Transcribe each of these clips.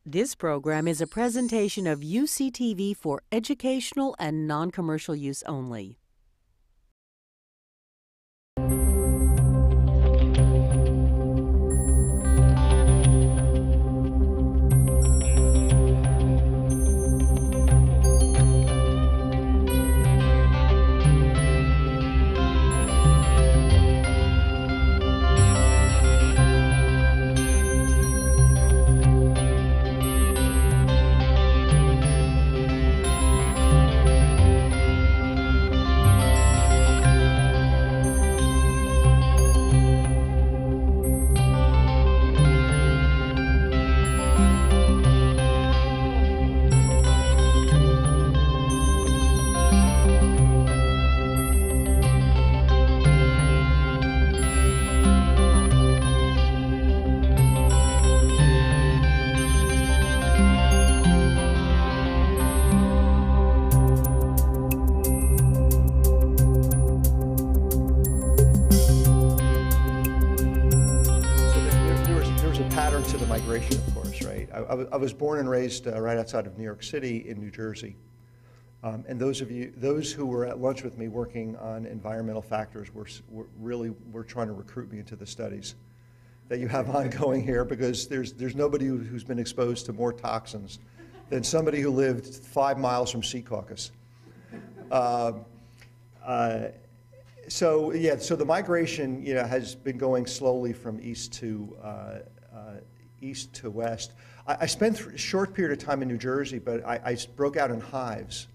This program is a presentation of UCTV for educational and non-commercial use only. I was born and raised right outside of New York City in New Jersey. And those who were at lunch with me working on environmental factors were trying to recruit me into the studies that you have ongoing here, because there's nobody who's been exposed to more toxins than somebody who lived 5 miles from Sea Caucus. So the migration, has been going slowly from east to west. I spent a short period of time in New Jersey, but I broke out in hives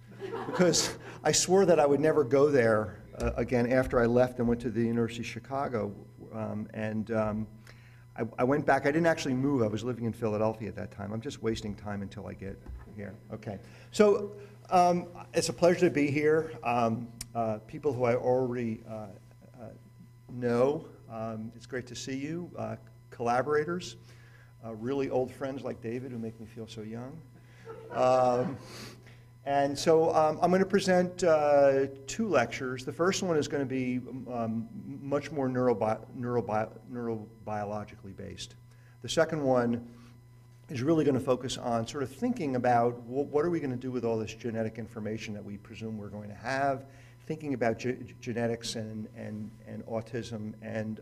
because I swore that I would never go there again after I left and went to the University of Chicago. I went back. I didn't actually move. I was living in Philadelphia at that time. I'm just wasting time until I get here. Okay. So it's a pleasure to be here. People who I already know. It's great to see you. Collaborators. Really old friends like David who make me feel so young. And so I'm going to present 2 lectures. The first one is going to be much more neurobiologically based. The second one is really going to focus on sort of thinking about what are we going to do with all this genetic information that we presume we're going to have, thinking about genetics and autism, and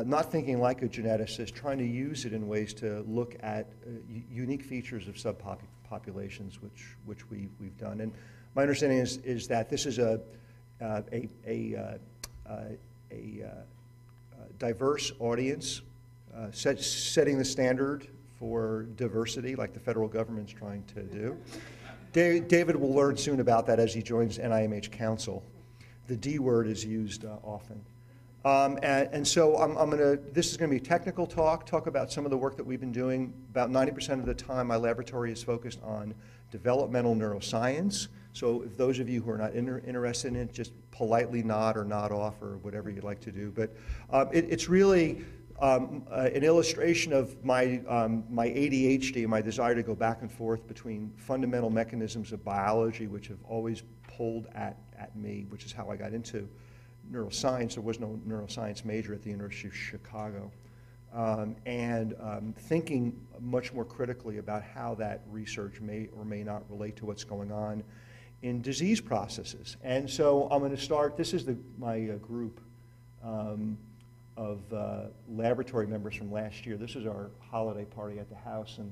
not thinking like a geneticist, trying to use it in ways to look at unique features of subpopulations, which we've done. And my understanding is that this is a diverse audience, setting the standard for diversity, like the federal government's trying to do. David will learn soon about that as he joins NIMH Council. The D word is used often. So this is going to be a technical talk about some of the work that we've been doing. About 90% of the time, my laboratory is focused on developmental neuroscience. So if those of you who are not interested in it, just politely nod or nod off or whatever you'd like to do. But it's really an illustration of my ADHD and my desire to go back and forth between fundamental mechanisms of biology, which have always pulled at me, which is how I got into neuroscience. There was no neuroscience major at the University of Chicago. Thinking much more critically about how that research may or may not relate to what's going on in disease processes. And so I'm going to start, this is my group of laboratory members from last year. This is our holiday party at the house, and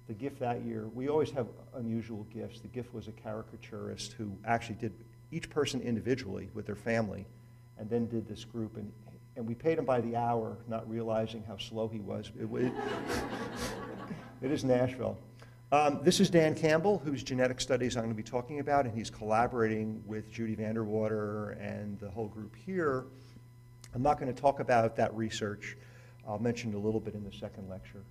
the gift that year, we always have unusual gifts. The gift was a caricaturist who actually did each person individually with their family, and then did this group, and we paid him by the hour, not realizing how slow he was. It is Nashville. This is Dan Campbell, whose genetic studies I'm going to be talking about, and he's collaborating with Judy Vanderwater and the whole group here. I'm not going to talk about that research. I'll mention a little bit in the second lecture.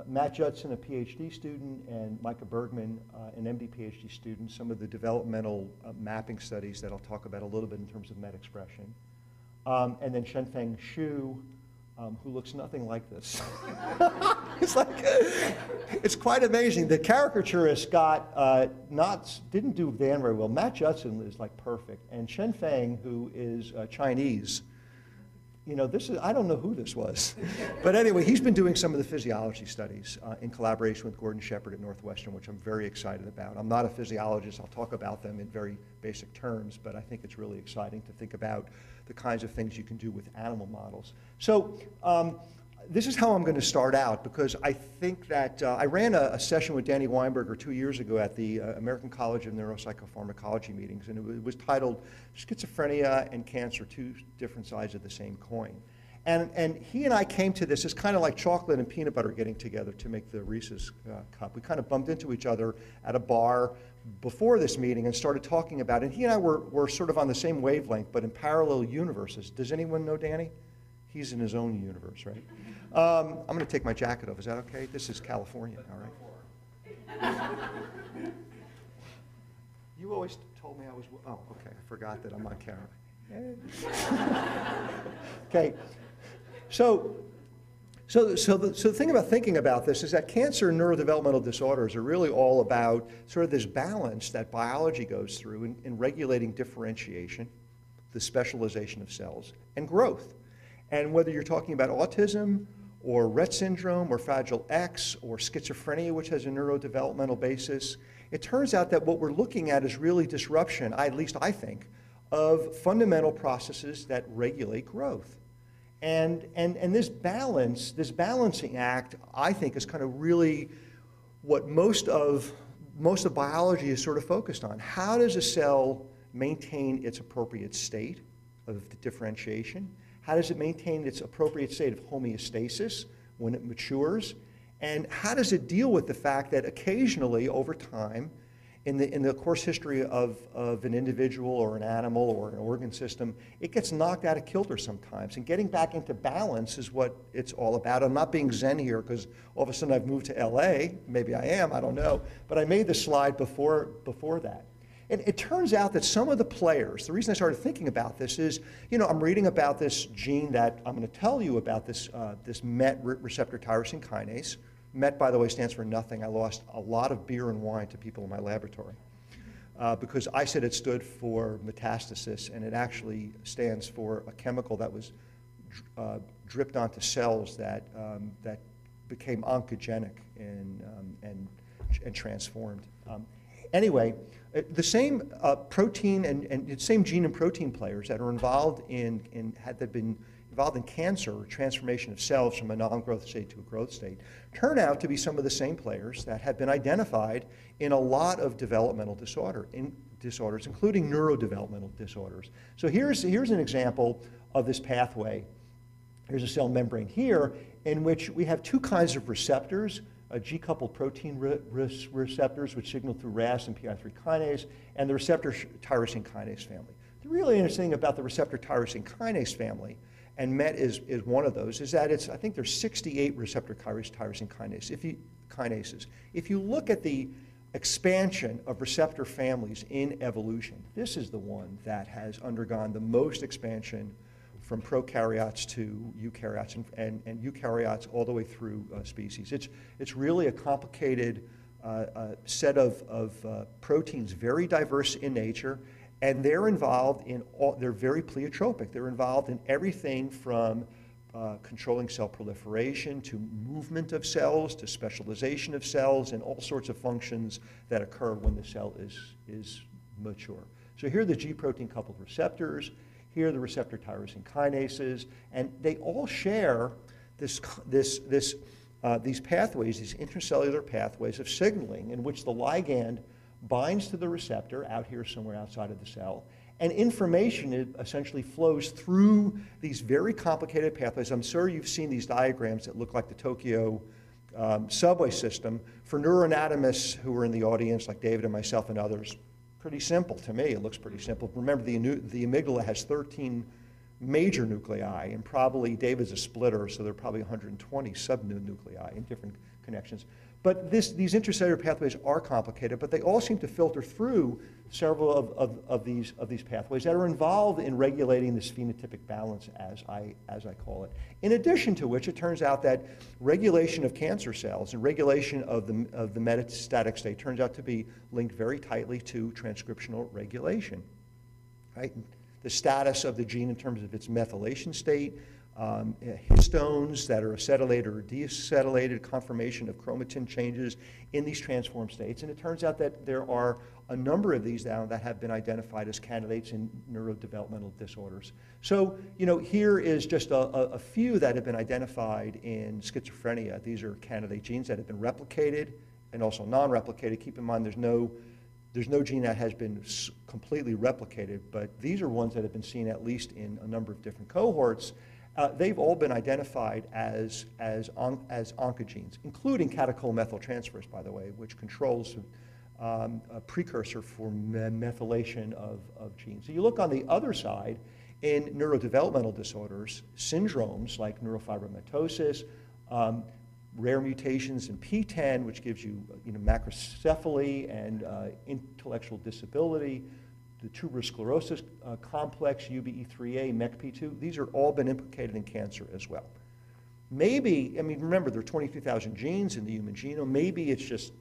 Matt Judson, a PhD student, and Micah Bergman, an MD PhD student, some of the developmental mapping studies that I'll talk about a little bit in terms of met expression. And then Shenfeng Xu, who looks nothing like this. It's quite amazing. The caricaturist didn't do Dan very well. Matt Judson is like perfect. And Shenfeng, who is Chinese, you know, I don't know who this was. But anyway, he's been doing some of the physiology studies in collaboration with Gordon Shepherd at Northwestern, which I'm very excited about. I'm not a physiologist. I'll talk about them in very basic terms, but I think it's really exciting to think about the kinds of things you can do with animal models. So this is how I'm going to start out, because I think that I ran a session with Danny Weinberger 2 years ago at the American College of Neuropsychopharmacology meetings, and it was titled Schizophrenia and Cancer, Two Different Sides of the Same Coin. And he and I came to this as kind of like chocolate and peanut butter getting together to make the Reese's cup. We kind of bumped into each other at a bar before this meeting and started talking about it. And he and I were sort of on the same wavelength, but in parallel universes. Does anyone know Danny? He's in his own universe, right? I'm going to take my jacket off. Is that okay? This is California, all right? You always told me I was... Oh, okay. I forgot that I'm on camera. Okay. So the thing about thinking about this is that cancer and neurodevelopmental disorders are really all about sort of this balance that biology goes through in regulating differentiation, the specialization of cells, and growth. And whether you're talking about autism or Rett syndrome or Fragile X or schizophrenia, which has a neurodevelopmental basis, it turns out that what we're looking at is really disruption, at least I think, of fundamental processes that regulate growth. And this balance, this balancing act, I think, is kind of really what most of biology is sort of focused on. How does a cell maintain its appropriate state of differentiation? How does it maintain its appropriate state of homeostasis when it matures? And how does it deal with the fact that occasionally, over time, in the course history of an individual or an animal or an organ system, it gets knocked out of kilter sometimes. And getting back into balance is what it's all about. I'm not being Zen here because all of a sudden I've moved to LA. Maybe I am, I don't know. But I made the slide before that. And it turns out that some of the players, the reason I started thinking about this is, you know, I'm reading about this gene that I'm going to tell you about, this MET receptor tyrosine kinase. MET, by the way, stands for nothing. I lost a lot of beer and wine to people in my laboratory because I said it stood for metastasis, and it actually stands for a chemical that was dripped onto cells that became oncogenic and transformed. Anyway, the same protein and the same gene and protein players that are involved had been involved in cancer or transformation of cells from a non-growth state to a growth state turn out to be some of the same players that have been identified in a lot of developmental disorders, including neurodevelopmental disorders. So here's an example of this pathway. Here's a cell membrane here in which we have two kinds of receptors, G-coupled protein receptors, which signal through RAS and PI3 kinase, and the receptor tyrosine kinase family. The really interesting thing about the receptor tyrosine kinase family, and MET is one of those, is that I think there's 68 receptor tyrosine kinases. If you look at the expansion of receptor families in evolution, this is the one that has undergone the most expansion from prokaryotes to eukaryotes and eukaryotes all the way through species. It's really a complicated set of proteins, very diverse in nature, and they're involved in they're very pleiotropic. They're involved in everything from controlling cell proliferation to movement of cells to specialization of cells and all sorts of functions that occur when the cell is mature. So here are the G protein coupled receptors. Here are the receptor tyrosine kinases, and they all share these pathways, these intracellular pathways of signaling in which the ligand binds to the receptor out here somewhere outside of the cell, and information essentially flows through these very complicated pathways. I'm sure you've seen these diagrams that look like the Tokyo subway system. For neuroanatomists who are in the audience, like David and myself and others, pretty simple to me. It looks pretty simple. Remember, the amygdala has 13 major nuclei, and probably David's a splitter, so there are probably 120 subnuclei in different connections. But these intracellular pathways are complicated, but they all seem to filter through several of these pathways that are involved in regulating this phenotypic balance, as I call it. In addition to which, it turns out that regulation of cancer cells and regulation of the metastatic state turns out to be linked very tightly to transcriptional regulation, right? The status of the gene in terms of its methylation state, histones that are acetylated or deacetylated, confirmation of chromatin changes in these transformed states. And it turns out that there are a number of these now that have been identified as candidates in neurodevelopmental disorders. So, you know, here is just a few that have been identified in schizophrenia. These are candidate genes that have been replicated and also non-replicated. Keep in mind there's no gene that has been completely replicated, but these are ones that have been seen at least in a number of different cohorts. They've all been identified as oncogenes, including catechol-methyltransferase, by the way, which controls a precursor for methylation of genes. So you look on the other side, in neurodevelopmental disorders, syndromes like neurofibromatosis, rare mutations in PTEN, which gives you, macrocephaly and intellectual disability, the tuberous sclerosis complex, UBE3A, MECP2, these are all been implicated in cancer as well. Maybe, I mean, remember there are 22,000 genes in the human genome, maybe it's just,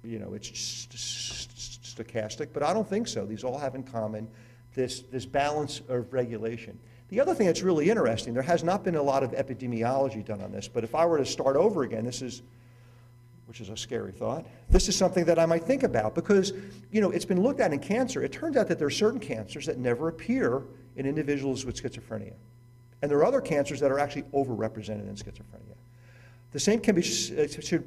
it's just stochastic, but I don't think so. These all have in common this balance of regulation. The other thing that's really interesting, there has not been a lot of epidemiology done on this, but if I were to start over again, which is a scary thought, this is something that I might think about because, it's been looked at in cancer. It turns out that there are certain cancers that never appear in individuals with schizophrenia. And there are other cancers that are actually overrepresented in schizophrenia. The same can be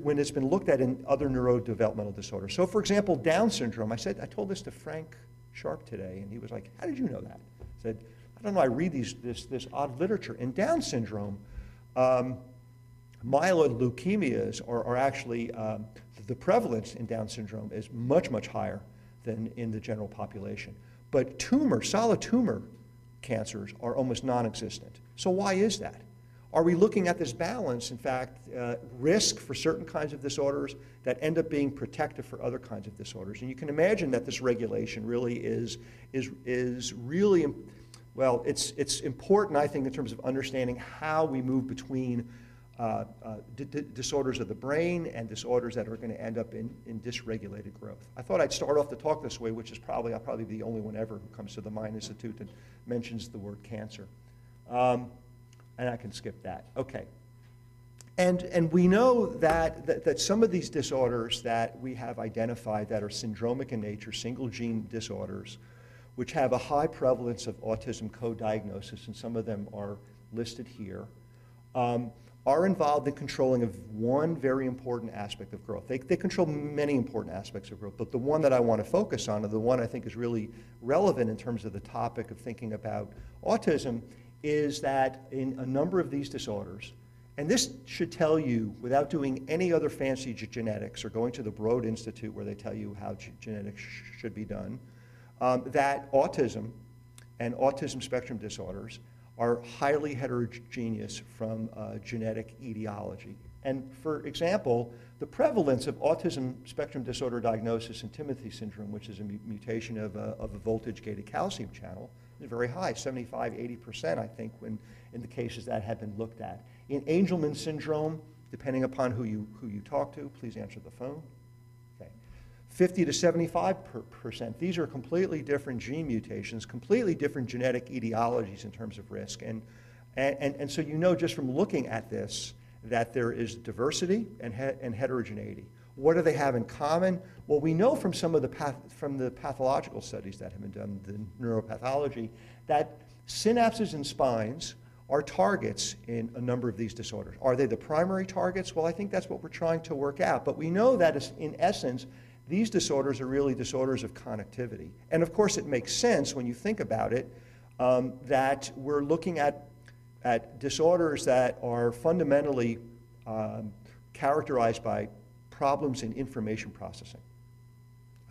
when it's been looked at in other neurodevelopmental disorders. So for example, Down syndrome, I told this to Frank Sharp today, and he was like, how did you know that? I said, I don't know, I read this odd literature. In Down syndrome, myeloid leukemias are actually, the prevalence in Down syndrome is much, much higher than in the general population. But solid tumor cancers are almost non-existent. So why is that? Are we looking at this balance, in fact, risk for certain kinds of disorders that end up being protective for other kinds of disorders? And you can imagine that this regulation really is really, well, it's important, I think, in terms of understanding how we move between disorders of the brain and disorders that are going to end up in dysregulated growth. I thought I'd start off the talk this way, which is I'll probably be the only one ever who comes to the Mind Institute that mentions the word cancer. And I can skip that. Okay. And we know that some of these disorders that we have identified that are syndromic in nature, single gene disorders, which have a high prevalence of autism co-diagnosis, and some of them are listed here, are involved in controlling of one very important aspect of growth. They control many important aspects of growth, but the one that I want to focus on, and the one I think is really relevant in terms of the topic of thinking about autism, is that in a number of these disorders, and this should tell you, without doing any other fancy genetics or going to the Broad Institute where they tell you how genetics should be done, that autism and autism spectrum disorders are highly heterogeneous from genetic etiology. And for example, the prevalence of autism spectrum disorder diagnosis in Timothy syndrome, which is a mutation of a voltage-gated calcium channel, is very high, 75, 80%, I think, when in the cases that have been looked at. In Angelman syndrome, depending upon who you talk to, please answer the phone. Okay. 50 to 75%. These are completely different gene mutations, completely different genetic etiologies in terms of risk. And so you know just from looking at this that there is diversity and heterogeneity. What do they have in common? Well, we know from some of the pathological studies that have been done, the neuropathology, that synapses and spines are targets in a number of these disorders. Are they the primary targets? Well, I think that's what we're trying to work out. But we know that in essence, these disorders are really disorders of connectivity. And of course, it makes sense when you think about it that we're looking at disorders that are fundamentally characterized by problems in information processing,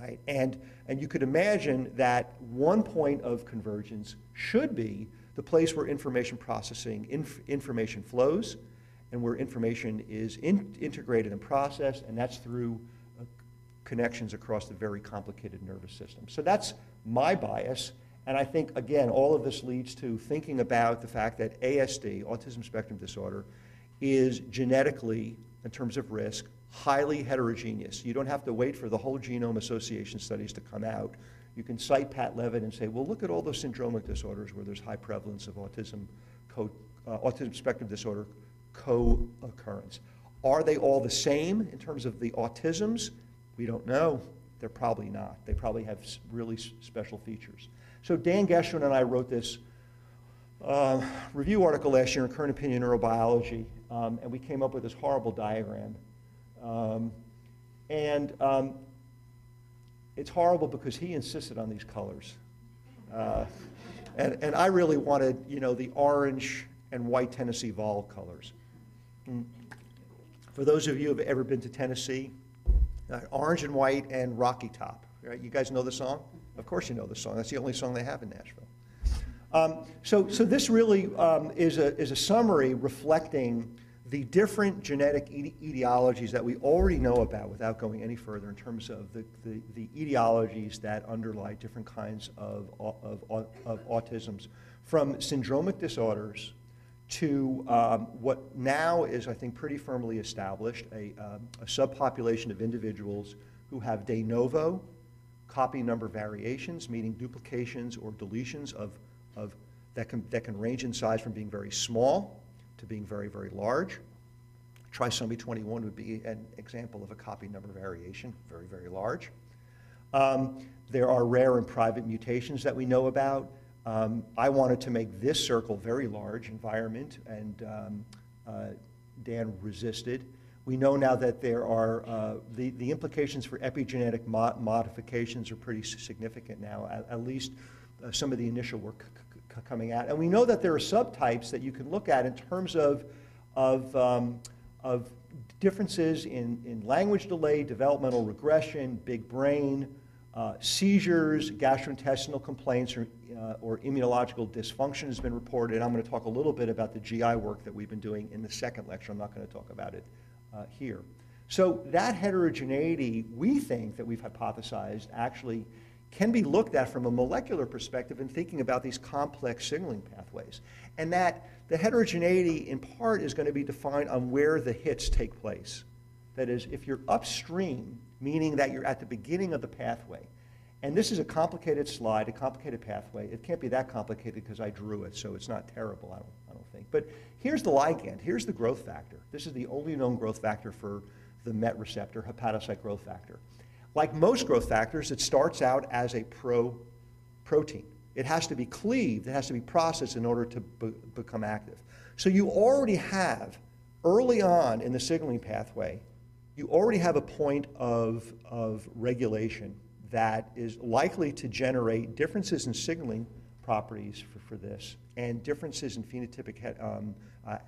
right? And you could imagine that one point of convergence should be the place where information processing, information flows, and where information is integrated and processed, and that's through connections across the very complicated nervous system. So that's my bias, and I think, again, all of this leads to thinking about the fact that ASD, autism spectrum disorder, is genetically, in terms of risk, highly heterogeneous. You don't have to wait for the whole genome association studies to come out. You can cite Pat Levitt and say, well, look at all those syndromic disorders where there's high prevalence of autism autism spectrum disorder co-occurrence. Are they all the same in terms of the autisms? We don't know. They're probably not. They probably have really special features. So Dan Gestation and I wrote this review article last year in Current Opinion Neurobiology, and we came up with this horrible diagram. It's horrible because he insisted on these colors. And I really wanted, you know, the orange and white Tennessee Vol colors. For those of you who have ever been to Tennessee, orange and white and Rocky Top. Right? You guys know the song? Of course you know the song. That's the only song they have in Nashville. So this really is a summary reflecting the different genetic etiologies that we already know about without going any further in terms of the etiologies that underlie different kinds of autisms, from syndromic disorders to what now is, I think, pretty firmly established, a subpopulation of individuals who have de novo copy number variations, meaning duplications or deletions that can range in size from being very small to being very, very large. Trisomy 21 would be an example of a copy number variation, very, very large. There are rare and private mutations that we know about. I wanted to make this circle very large, environment, and Dan resisted. We know now that there are, the implications for epigenetic modifications are pretty significant now, at least some of the initial work coming out. And we know that there are subtypes that you can look at in terms of differences in language delay, developmental regression, big brain, seizures, gastrointestinal complaints, or immunological dysfunction has been reported. I'm going to talk a little bit about the GI work that we've been doing in the second lecture. I'm not going to talk about it here. So that heterogeneity, we think that we've hypothesized, actually can be looked at from a molecular perspective in thinking about these complex signaling pathways. And that the heterogeneity, in part, is going to be defined on where the hits take place. That is, if you're upstream, meaning that you're at the beginning of the pathway, and this is a complicated slide, a complicated pathway. It can't be that complicated because I drew it, so it's not terrible, I don't think. But here's the ligand. Here's the growth factor. This is the only known growth factor for the MET receptor, hepatocyte growth factor. Like most growth factors, it starts out as a protein. It has to be cleaved, it has to be processed in order to become active. So you already have, early on in the signaling pathway, you already have a point of regulation that is likely to generate differences in signaling properties for this, and differences in phenotypic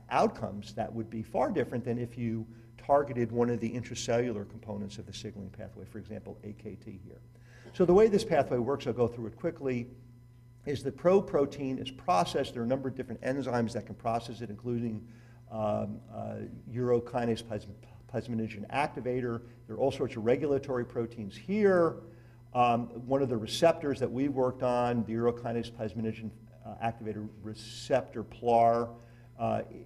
outcomes that would be far different than if you targeted one of the intracellular components of the signaling pathway, for example, AKT here. So the way this pathway works, I'll go through it quickly, is the protein is processed. There are a number of different enzymes that can process it, including urokinase plasminogen activator. There are all sorts of regulatory proteins here. One of the receptors that we worked on, the urokinase plasminogen activator receptor, PLAR,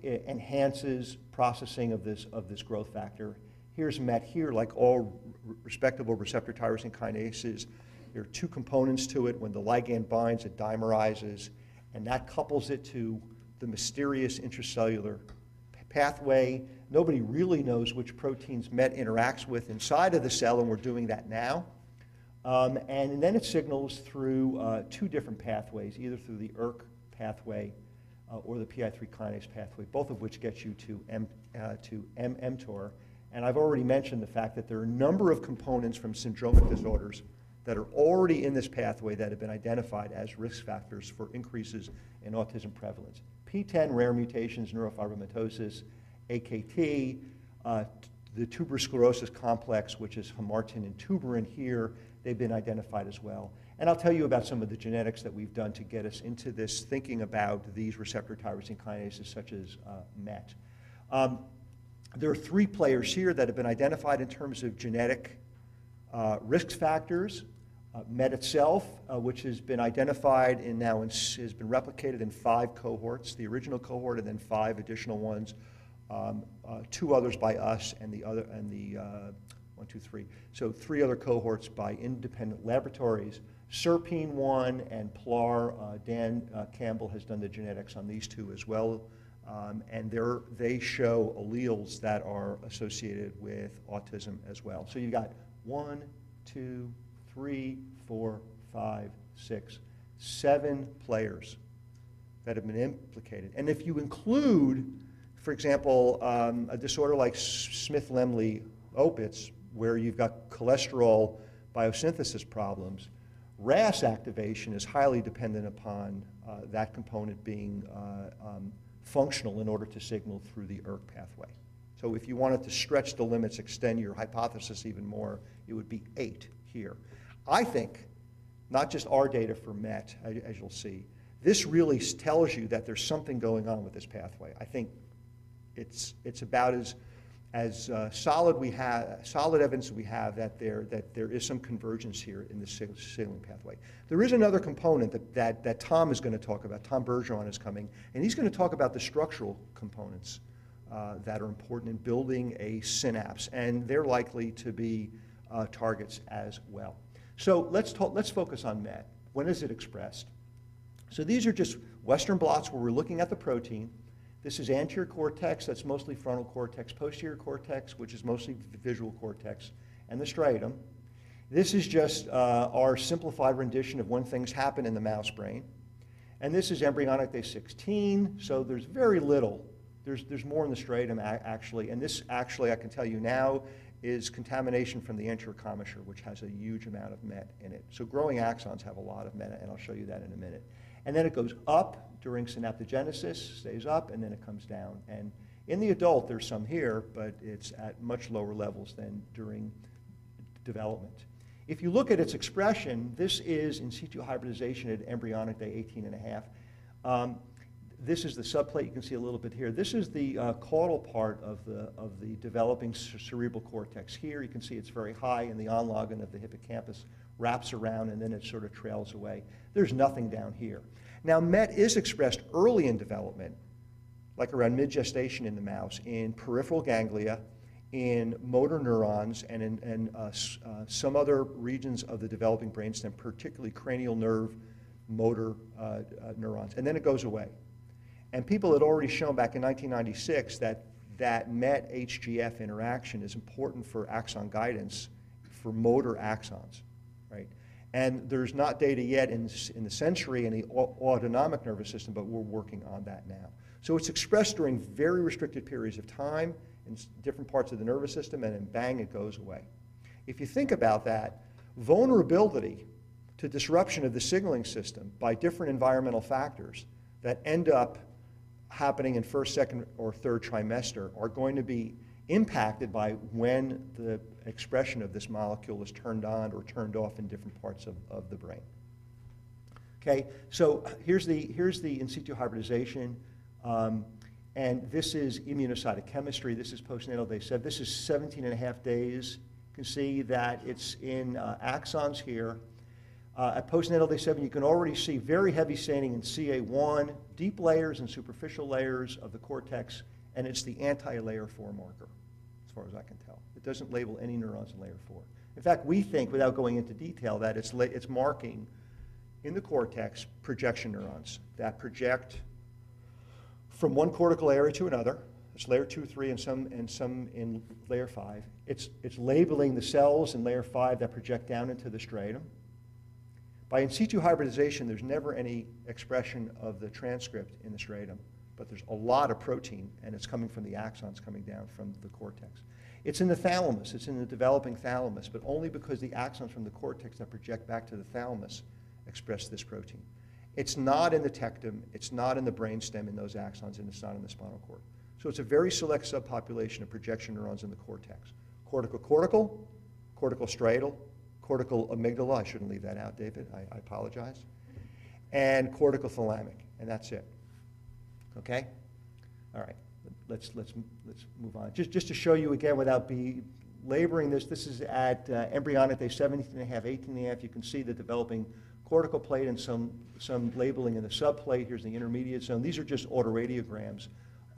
enhances processing of this growth factor. Here's MET here, like all respectable receptor tyrosine kinases. There are two components to it. When the ligand binds, it dimerizes, and that couples it to the mysterious intracellular pathway. Nobody really knows which proteins MET interacts with inside of the cell, and we're doing that now. And then it signals through two different pathways, either through the ERK pathway or the PI3 kinase pathway, both of which get you to mTOR. And I've already mentioned the fact that there are a number of components from syndromic disorders that are already in this pathway that have been identified as risk factors for increases in autism prevalence. P10, rare mutations, neurofibromatosis, AKT, the tuberous sclerosis complex, which is hamartin and tuberin here, they've been identified as well. And I'll tell you about some of the genetics that we've done to get us into this, thinking about these receptor tyrosine kinases such as MET. There are three players here that have been identified in terms of genetic risk factors. MET itself, which has been identified and now has been replicated in 5 cohorts, the original cohort and then 5 additional ones, 2 others by us and the 1, 2, 3. So 3 other cohorts by independent laboratories. SERPINE1 and PLAR, Dan Campbell has done the genetics on these 2 as well. And they show alleles that are associated with autism as well. So you've got 1, 2, 3, 4, 5, 6, 7 players that have been implicated. And if you include, for example, a disorder like Smith-Lemli-Opitz, where you've got cholesterol biosynthesis problems, RAS activation is highly dependent upon that component being functional in order to signal through the ERK pathway. So if you wanted to stretch the limits, extend your hypothesis even more, it would be 8 here. I think, not just our data for MET, as you'll see, this really tells you that there's something going on with this pathway. I think it's about as solid evidence we have that there is some convergence here in the signaling pathway. There is another component that Tom is going to talk about. Tom Bergeron is coming, and he's going to talk about the structural components that are important in building a synapse, and they're likely to be targets as well. So let's focus on MET. When is it expressed? So these are just Western blots where we're looking at the protein. This is anterior cortex, that's mostly frontal cortex, posterior cortex, which is mostly visual cortex, and the striatum. This is just our simplified rendition of when things happen in the mouse brain. And this is embryonic day 16, so there's very little. There's more in the striatum, actually, and this actually, I can tell you now, is contamination from the anterior commissure, which has a huge amount of MET in it. So growing axons have a lot of MET, and I'll show you that in a minute. And then it goes up during synaptogenesis, stays up, and then it comes down. And in the adult, there's some here, but it's at much lower levels than during development. If you look at its expression, this is in situ hybridization at embryonic day 18.5. This is the subplate. You can see a little bit here. This is the caudal part of the developing cerebral cortex. Here you can see it's very high, and the onlogin of the hippocampus wraps around, and then it sort of trails away. There's nothing down here. Now, MET is expressed early in development, like around mid-gestation in the mouse, in peripheral ganglia, in motor neurons, and in some other regions of the developing brainstem, particularly cranial nerve motor neurons, and then it goes away. And people had already shown back in 1996 that MET-HGF interaction is important for axon guidance for motor axons, right? And there's not data yet in the sensory and the autonomic nervous system, but we're working on that now. So it's expressed during very restricted periods of time in different parts of the nervous system, and then bang, it goes away. If you think about that, vulnerability to disruption of the signaling system by different environmental factors that end up happening in first, second, or third trimester are going to be impacted by when the expression of this molecule is turned on or turned off in different parts of the brain. Okay, so here's the in situ hybridization, and this is immunocytochemistry. This is postnatal day 7. This is 17.5 days. You can see that it's in axons here. At postnatal day 7, you can already see very heavy staining in CA1, deep layers and superficial layers of the cortex, and it's the anti-layer 4 marker, as far as I can tell. It doesn't label any neurons in layer 4. In fact, we think, without going into detail, that it's marking in the cortex projection neurons that project from one cortical area to another. It's layer 2, 3, and some in layer 5. It's labeling the cells in layer 5 that project down into the striatum. By in situ hybridization, there's never any expression of the transcript in the striatum, but there's a lot of protein, and it's coming from the axons coming down from the cortex. It's in the thalamus. It's in the developing thalamus, but only because the axons from the cortex that project back to the thalamus express this protein. It's not in the tectum. It's not in the brainstem in those axons, and it's not in the spinal cord. So it's a very select subpopulation of projection neurons in the cortex. Cortical-cortical, cortical-striatal, cortical amygdala, I shouldn't leave that out, David, I apologize, and cortical thalamic, and that's it. Okay? All right, let's move on. Just to show you again without laboring this is at embryonic day 17.5, 18.5. You can see the developing cortical plate and some labeling in the subplate. Here's the intermediate zone. These are just autoradiograms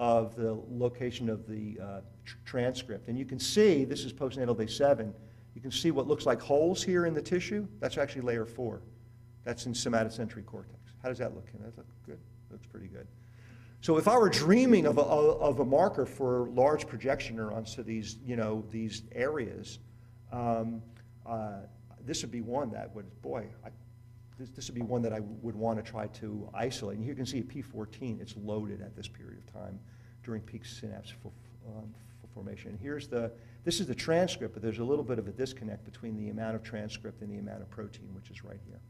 of the location of the transcript. And you can see, this is postnatal day 7, you can see what looks like holes here in the tissue. That's actually layer 4. That's in somatosensory cortex. How does that look? Can that look good? Looks pretty good. So if I were dreaming of a marker for large projection neurons to these, these areas, this would be one that would, this would be one that I would want to try to isolate. And here you can see at P14, it's loaded at this period of time during peak synapse formation. And this is the transcript, but there's a little bit of a disconnect between the amount of transcript and the amount of protein, which is right here.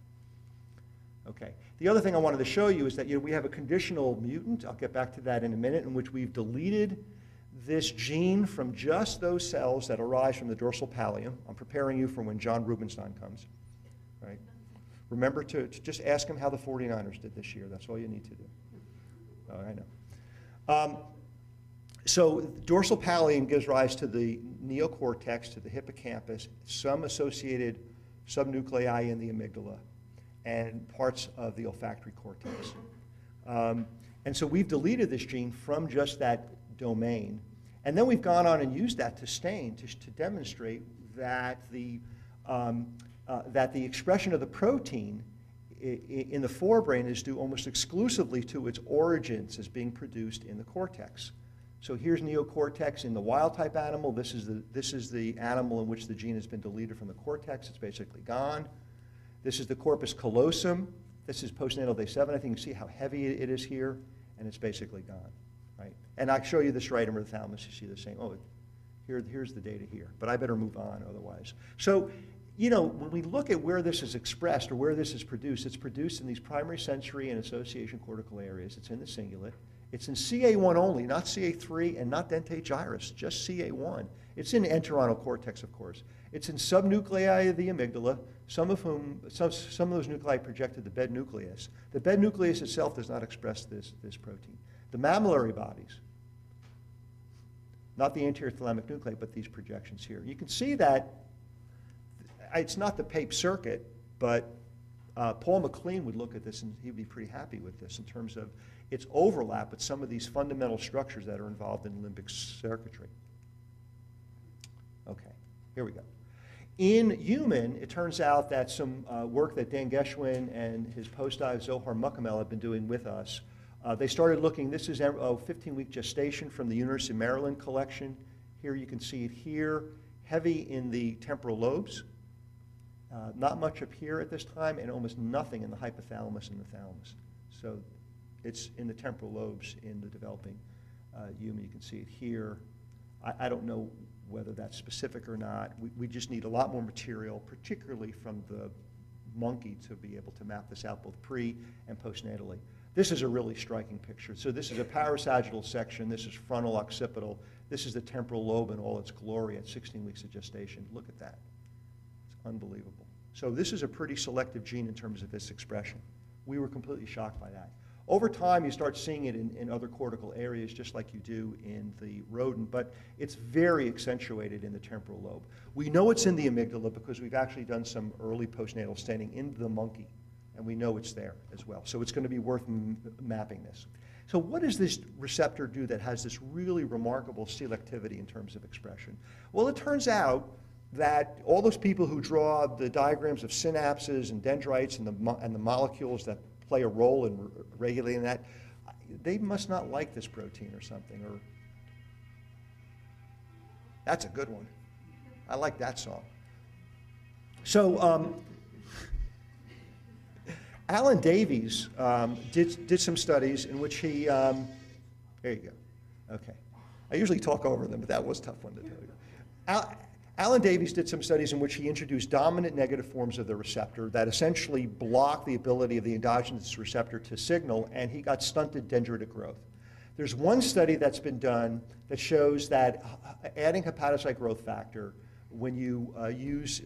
Okay. The other thing I wanted to show you is that we have a conditional mutant, I'll get back to that in a minute, in which we've deleted this gene from just those cells that arise from the dorsal pallium. I'm preparing you for when John Rubinstein comes. Right? Remember to just ask him how the 49ers did this year. That's all you need to do. Oh, I know. So dorsal pallium gives rise to the neocortex, to the hippocampus, some associated subnuclei in the amygdala, and parts of the olfactory cortex. And so we've deleted this gene from just that domain. And then we've gone on and used that to stain to demonstrate that the expression of the protein in the forebrain is due almost exclusively to its origins as being produced in the cortex. So here's neocortex in the wild-type animal. This is the animal in which the gene has been deleted from the cortex. It's basically gone. This is the corpus callosum. This is postnatal day 7. I think you can see how heavy it is here, and it's basically gone, right? And I show you the striatum or the thalamus. You see the same. Oh, here's the data here. But I better move on otherwise. So, when we look at where this is expressed or where this is produced, it's produced in these primary sensory and association cortical areas. It's in the cingulate. It's in CA1 only, not CA3 and not dentate gyrus, just CA1. It's in entorhinal cortex, of course. It's in subnuclei of the amygdala, some of those nuclei project to the bed nucleus. The bed nucleus itself does not express this protein. The mammillary bodies, not the anterior thalamic nuclei, but these projections here. You can see that it's not the PAPE circuit, but Paul MacLean would look at this and he'd be pretty happy with this in terms of its overlap with some of these fundamental structures that are involved in limbic circuitry. Okay, here we go. In human, it turns out that some work that Dan Geschwin and his postdoc Zohar Mukamel have been doing with us, they started looking, this is a 15-week gestation from the University of Maryland collection. Here you can see it here, heavy in the temporal lobes. Not much up here at this time, and almost nothing in the hypothalamus and the thalamus. So it's in the temporal lobes in the developing human. You can see it here. I don't know whether that's specific or not. We just need a lot more material, particularly from the monkey, to be able to map this out both pre and postnatally. This is a really striking picture. So this is a parasagittal section. This is frontal occipital. This is the temporal lobe in all its glory at 16 weeks of gestation. Look at that. It's unbelievable. So this is a pretty selective gene in terms of its expression. We were completely shocked by that. Over time, you start seeing it in other cortical areas, just like you do in the rodent, but it's very accentuated in the temporal lobe. We know it's in the amygdala because we've actually done some early postnatal staining in the monkey, and we know it's there as well. So it's going to be worth mapping this. So what does this receptor do that has this really remarkable selectivity in terms of expression? Well, it turns out that all those people who draw the diagrams of synapses and dendrites and the molecules that play a role in regulating that, they must not like this protein or something. Or that's a good one. I like that song. So Alan Davies did some studies in which he, there you go. Okay. I usually talk over them, but that was a tough one to tell you. Alan Davies did some studies in which he introduced dominant negative forms of the receptor that essentially block the ability of the endogenous receptor to signal, and he got stunted dendritic growth. There's one study that's been done that shows that adding hepatocyte growth factor, when you use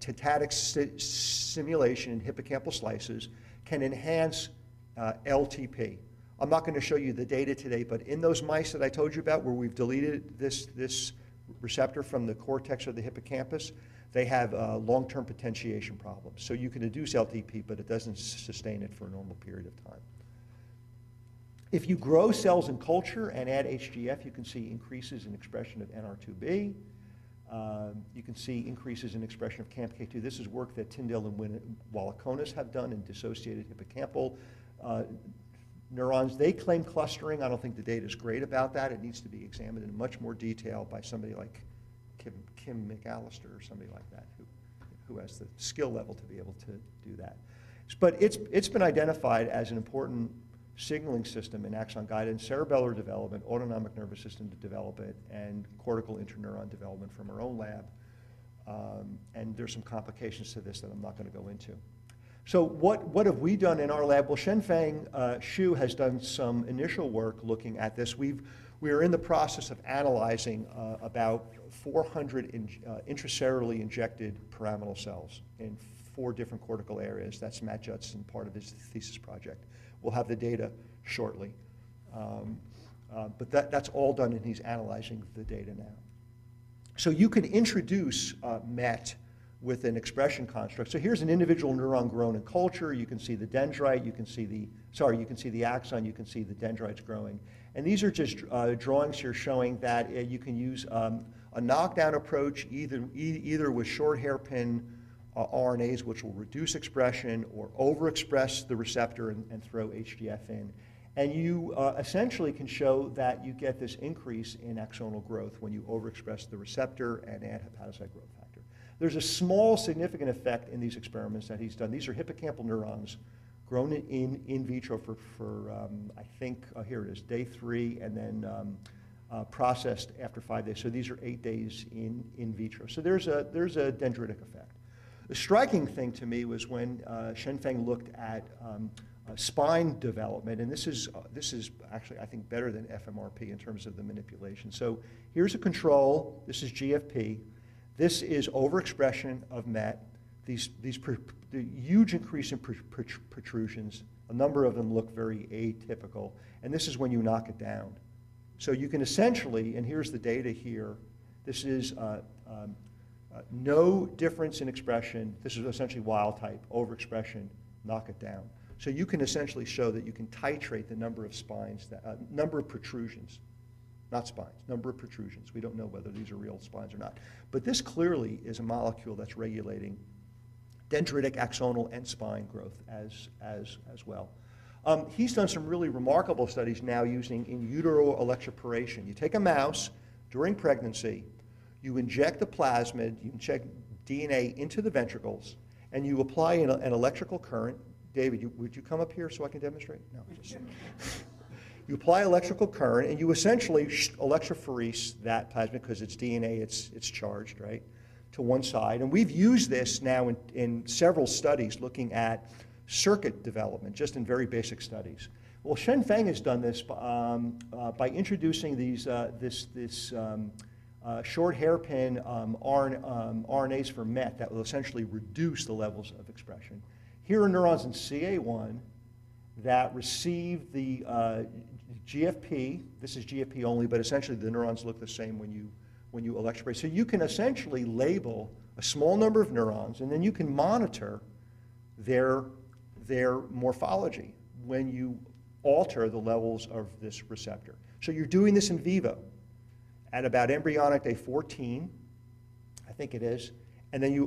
tetatic stimulation in hippocampal slices, can enhance LTP. I'm not going to show you the data today, but in those mice that I told you about where we've deleted this receptor from the cortex or the hippocampus, they have long-term potentiation problems. So you can induce LTP, but it doesn't sustain it for a normal period of time. If you grow cells in culture and add HGF, you can see increases in expression of NR2B. You can see increases in expression of CAMPK2. This is work that Tyndall and Wallakonis have done in dissociated hippocampal neurons. They claim clustering. I don't think the data is great about that. It needs to be examined in much more detail by somebody like Kim McAllister or somebody like that who has the skill level to be able to do that. But it's been identified as an important signaling system in axon guidance, cerebellar development, autonomic nervous system to develop it, and cortical interneuron development from our own lab. And there's some complications to this that I'm not going to go into. So what have we done in our lab? Well, Shenfeng Xu has done some initial work looking at this. We are in the process of analyzing about 400 intracellularly injected pyramidal cells in 4 different cortical areas. That's Matt Judson, part of his thesis project. We'll have the data shortly. But that's all done, and he's analyzing the data now. So you can introduce MET with an expression construct. So here's an individual neuron grown in culture. You can see the dendrite, you can see the axon, you can see the dendrites growing. And these are just drawings here showing that you can use a knockdown approach either with short hairpin RNAs, which will reduce expression, or overexpress the receptor and throw HGF in. And you essentially can show that you get this increase in axonal growth when you overexpress the receptor and add hepatocyte growth factor. There's a small significant effect in these experiments that he's done. These are hippocampal neurons grown in vitro for I think, here it is, day 3, and then processed after 5 days. So these are 8 days in vitro. So there's a dendritic effect. The striking thing to me was when Shenfeng looked at spine development, and this is actually, I think, better than FMRP in terms of the manipulation. So here's a control. This is GFP. This is overexpression of MET. The huge increase in protrusions. A number of them look very atypical. And this is when you knock it down. So you can essentially, and here's the data here, this is no difference in expression. This is essentially wild type, overexpression, knock it down. So you can essentially show that you can titrate the number of spines, number of protrusions, not spines, number of protrusions. We don't know whether these are real spines or not. But this clearly is a molecule that's regulating dendritic, axonal, and spine growth as well. He's done some really remarkable studies now using in utero electroporation. You take a mouse during pregnancy, you inject the plasmid, you inject DNA into the ventricles, and you apply an electrical current. David, would you come up here so I can demonstrate? No. You apply electrical current, and you essentially electrophorese that plasmid because it's DNA, it's charged, right, to one side. And we've used this now in several studies looking at circuit development, just in very basic studies. Well, Shenfeng has done this by introducing these short hairpin RNAs for MET that will essentially reduce the levels of expression. Here are neurons in CA1 that receive the GFP. This is GFP only, but essentially the neurons look the same when you electroporate. So you can essentially label a small number of neurons, and then you can monitor their morphology when you alter the levels of this receptor. So you're doing this in vivo at about embryonic day 14, I think it is, and then you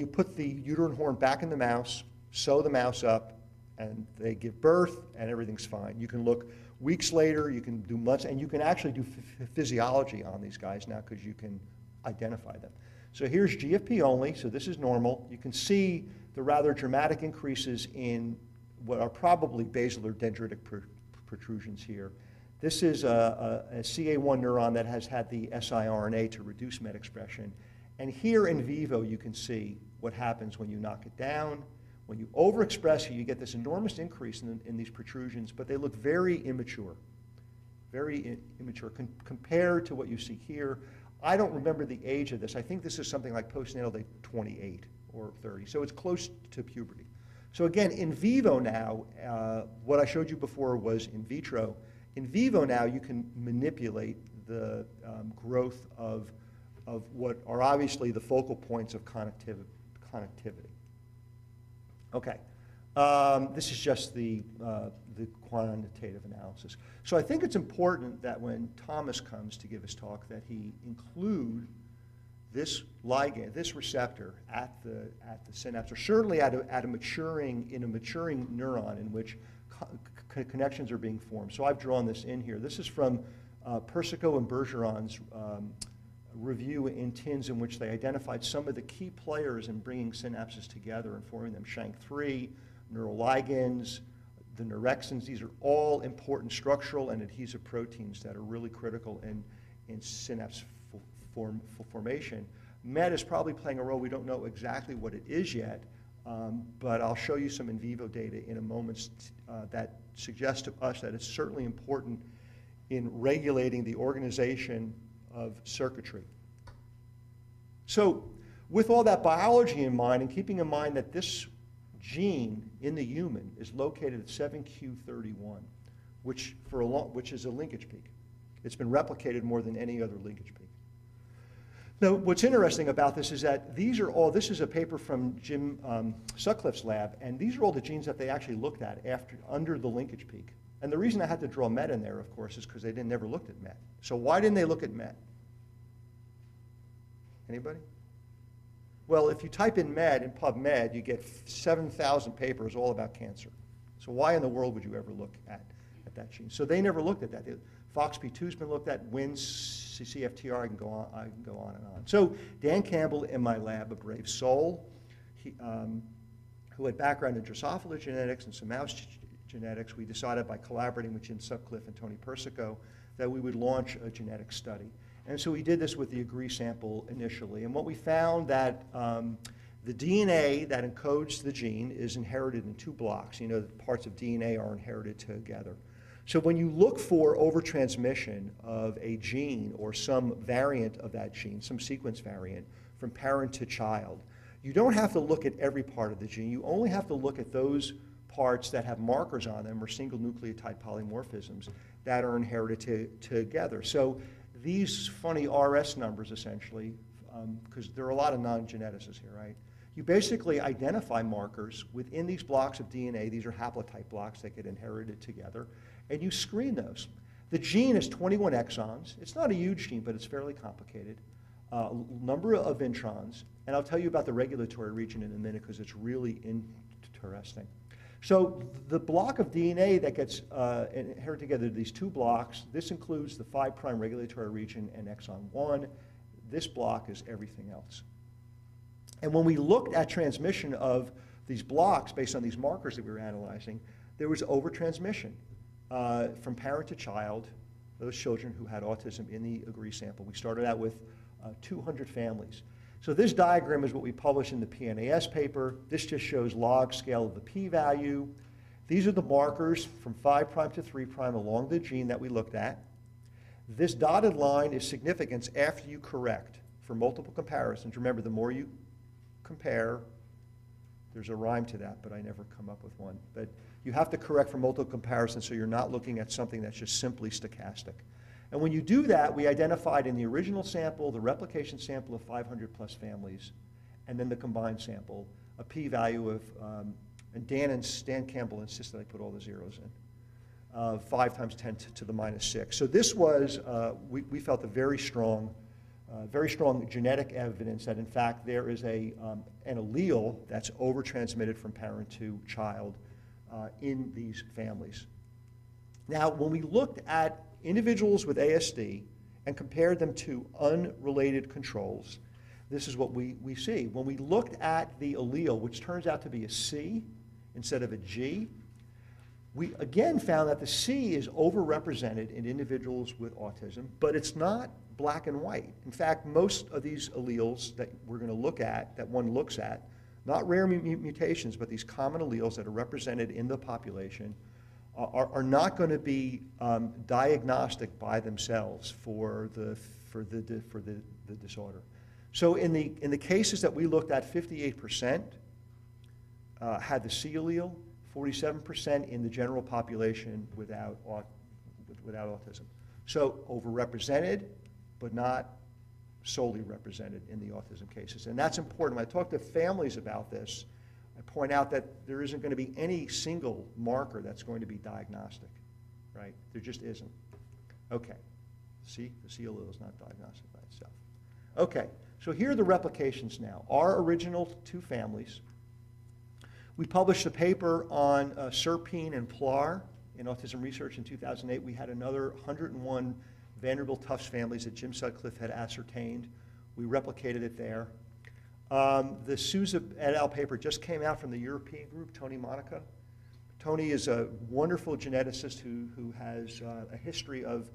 put the uterine horn back in the mouse, sew the mouse up, and they give birth, and everything's fine. You can look weeks later, you can do months, and you can actually do physiology on these guys now because you can identify them. So here's GFP only, so this is normal. You can see the rather dramatic increases in what are probably basilar dendritic protrusions here. This is a CA1 neuron that has had the siRNA to reduce MET expression. And here in vivo, you can see what happens when you knock it down. When you overexpress it, you get this enormous increase in these protrusions, but they look very immature compared to what you see here. I don't remember the age of this. I think this is something like postnatal day 28 or 30, so it's close to puberty. So again, in vivo now, what I showed you before was in vitro. In vivo now, you can manipulate the growth of what are obviously the focal points of connectivity. Okay, this is just the quantitative analysis. So I think it's important that when Thomas comes to give his talk that he include this ligand, this receptor at the synapse, or certainly in a maturing neuron in which connections are being formed. So I've drawn this in here. This is from Persico and Bergeron's review in TINS, in which they identified some of the key players in bringing synapses together and forming them. SHANK3, neuroligands, the neurexins. These are all important structural and adhesive proteins that are really critical in synapse formation. MET is probably playing a role. We don't know exactly what it is yet, but I'll show you some in vivo data in a moment that suggests to us that it's certainly important in regulating the organization of circuitry. So with all that biology in mind, and keeping in mind that this gene in the human is located at 7q31, which is a linkage peak. It's been replicated more than any other linkage peak. Now, what's interesting about this is that this is a paper from Jim Sutcliffe's lab, and these are all the genes that they actually looked at under the linkage peak. And the reason I had to draw MET in there, of course, is because they never looked at MET. So why didn't they look at MET? Anybody? Well, if you type in MET in PubMed, you get 7,000 papers all about cancer. So why in the world would you ever look at that gene? So they never looked at that. FOXP2's been looked at, WNS, CFTR, I can go on and on. So Dan Campbell in my lab, a brave soul, who had background in Drosophila genetics and some mouse genetics, we decided by collaborating with Jim Sutcliffe and Tony Persico that we would launch a genetic study. And so we did this with the Agree sample initially. And what we found that the DNA that encodes the gene is inherited in 2 blocks. You know, parts of DNA are inherited together. So when you look for overtransmission of a gene or some variant of that gene, some sequence variant, from parent to child, you don't have to look at every part of the gene. You only have to look at those parts that have markers on them or single nucleotide polymorphisms that are inherited together. So these funny RS numbers, essentially, because there are a lot of non-geneticists here, right? You basically identify markers within these blocks of DNA. These are haplotype blocks that get inherited together, and you screen those. The gene is 21 exons. It's not a huge gene, but it's fairly complicated. Number of introns, and I'll tell you about the regulatory region in a minute because it's really interesting. So the block of DNA that gets inherited together, these 2 blocks, this includes the 5' regulatory region and exon 1. This block is everything else. And when we looked at transmission of these blocks based on these markers that we were analyzing, there was overtransmission from parent to child, those children who had autism in the Agree sample. We started out with 200 families. So this diagram is what we published in the PNAS paper. This just shows log scale of the p-value. These are the markers from 5' to 3' along the gene that we looked at. This dotted line is significance after you correct for multiple comparisons. Remember, the more you compare, there's a rhyme to that, but I never come up with one. But you have to correct for multiple comparisons so you're not looking at something that's just simply stochastic. And when you do that, we identified in the original sample, the replication sample of 500 plus families, and then the combined sample, a p-value of, and Dan Campbell insists that I put all the zeros in, 5 times 10 to the minus 6. So this was, we felt a very strong genetic evidence that in fact there is an allele that's over-transmitted from parent to child in these families. Now, when we looked at individuals with ASD and compared them to unrelated controls, this is what we see. When we looked at the allele, which turns out to be a C instead of a G, we again found that the C is overrepresented in individuals with autism, but it's not black and white. In fact, most of these alleles that we're going to look at, that one looks at, not rare mutations, but these common alleles that are represented in the population, are not going to be diagnostic by themselves for the disorder. So in the cases that we looked at, 58% had the C allele, 47% in the general population without autism. So overrepresented, but not solely represented in the autism cases. And that's important. When I talk to families about this, I point out that there isn't going to be any single marker that's going to be diagnostic, right? There just isn't. Okay. See, the C allele is not diagnostic by itself. Okay, so here are the replications now. Our original 2 families. We published a paper on serpine and PLAR in autism research in 2008. We had another 101 Vanderbilt Tufts families that Jim Sutcliffe had ascertained. We replicated it there. The Souza et al. Paper just came out from the European group, Tony Monica. Tony is a wonderful geneticist who has a history of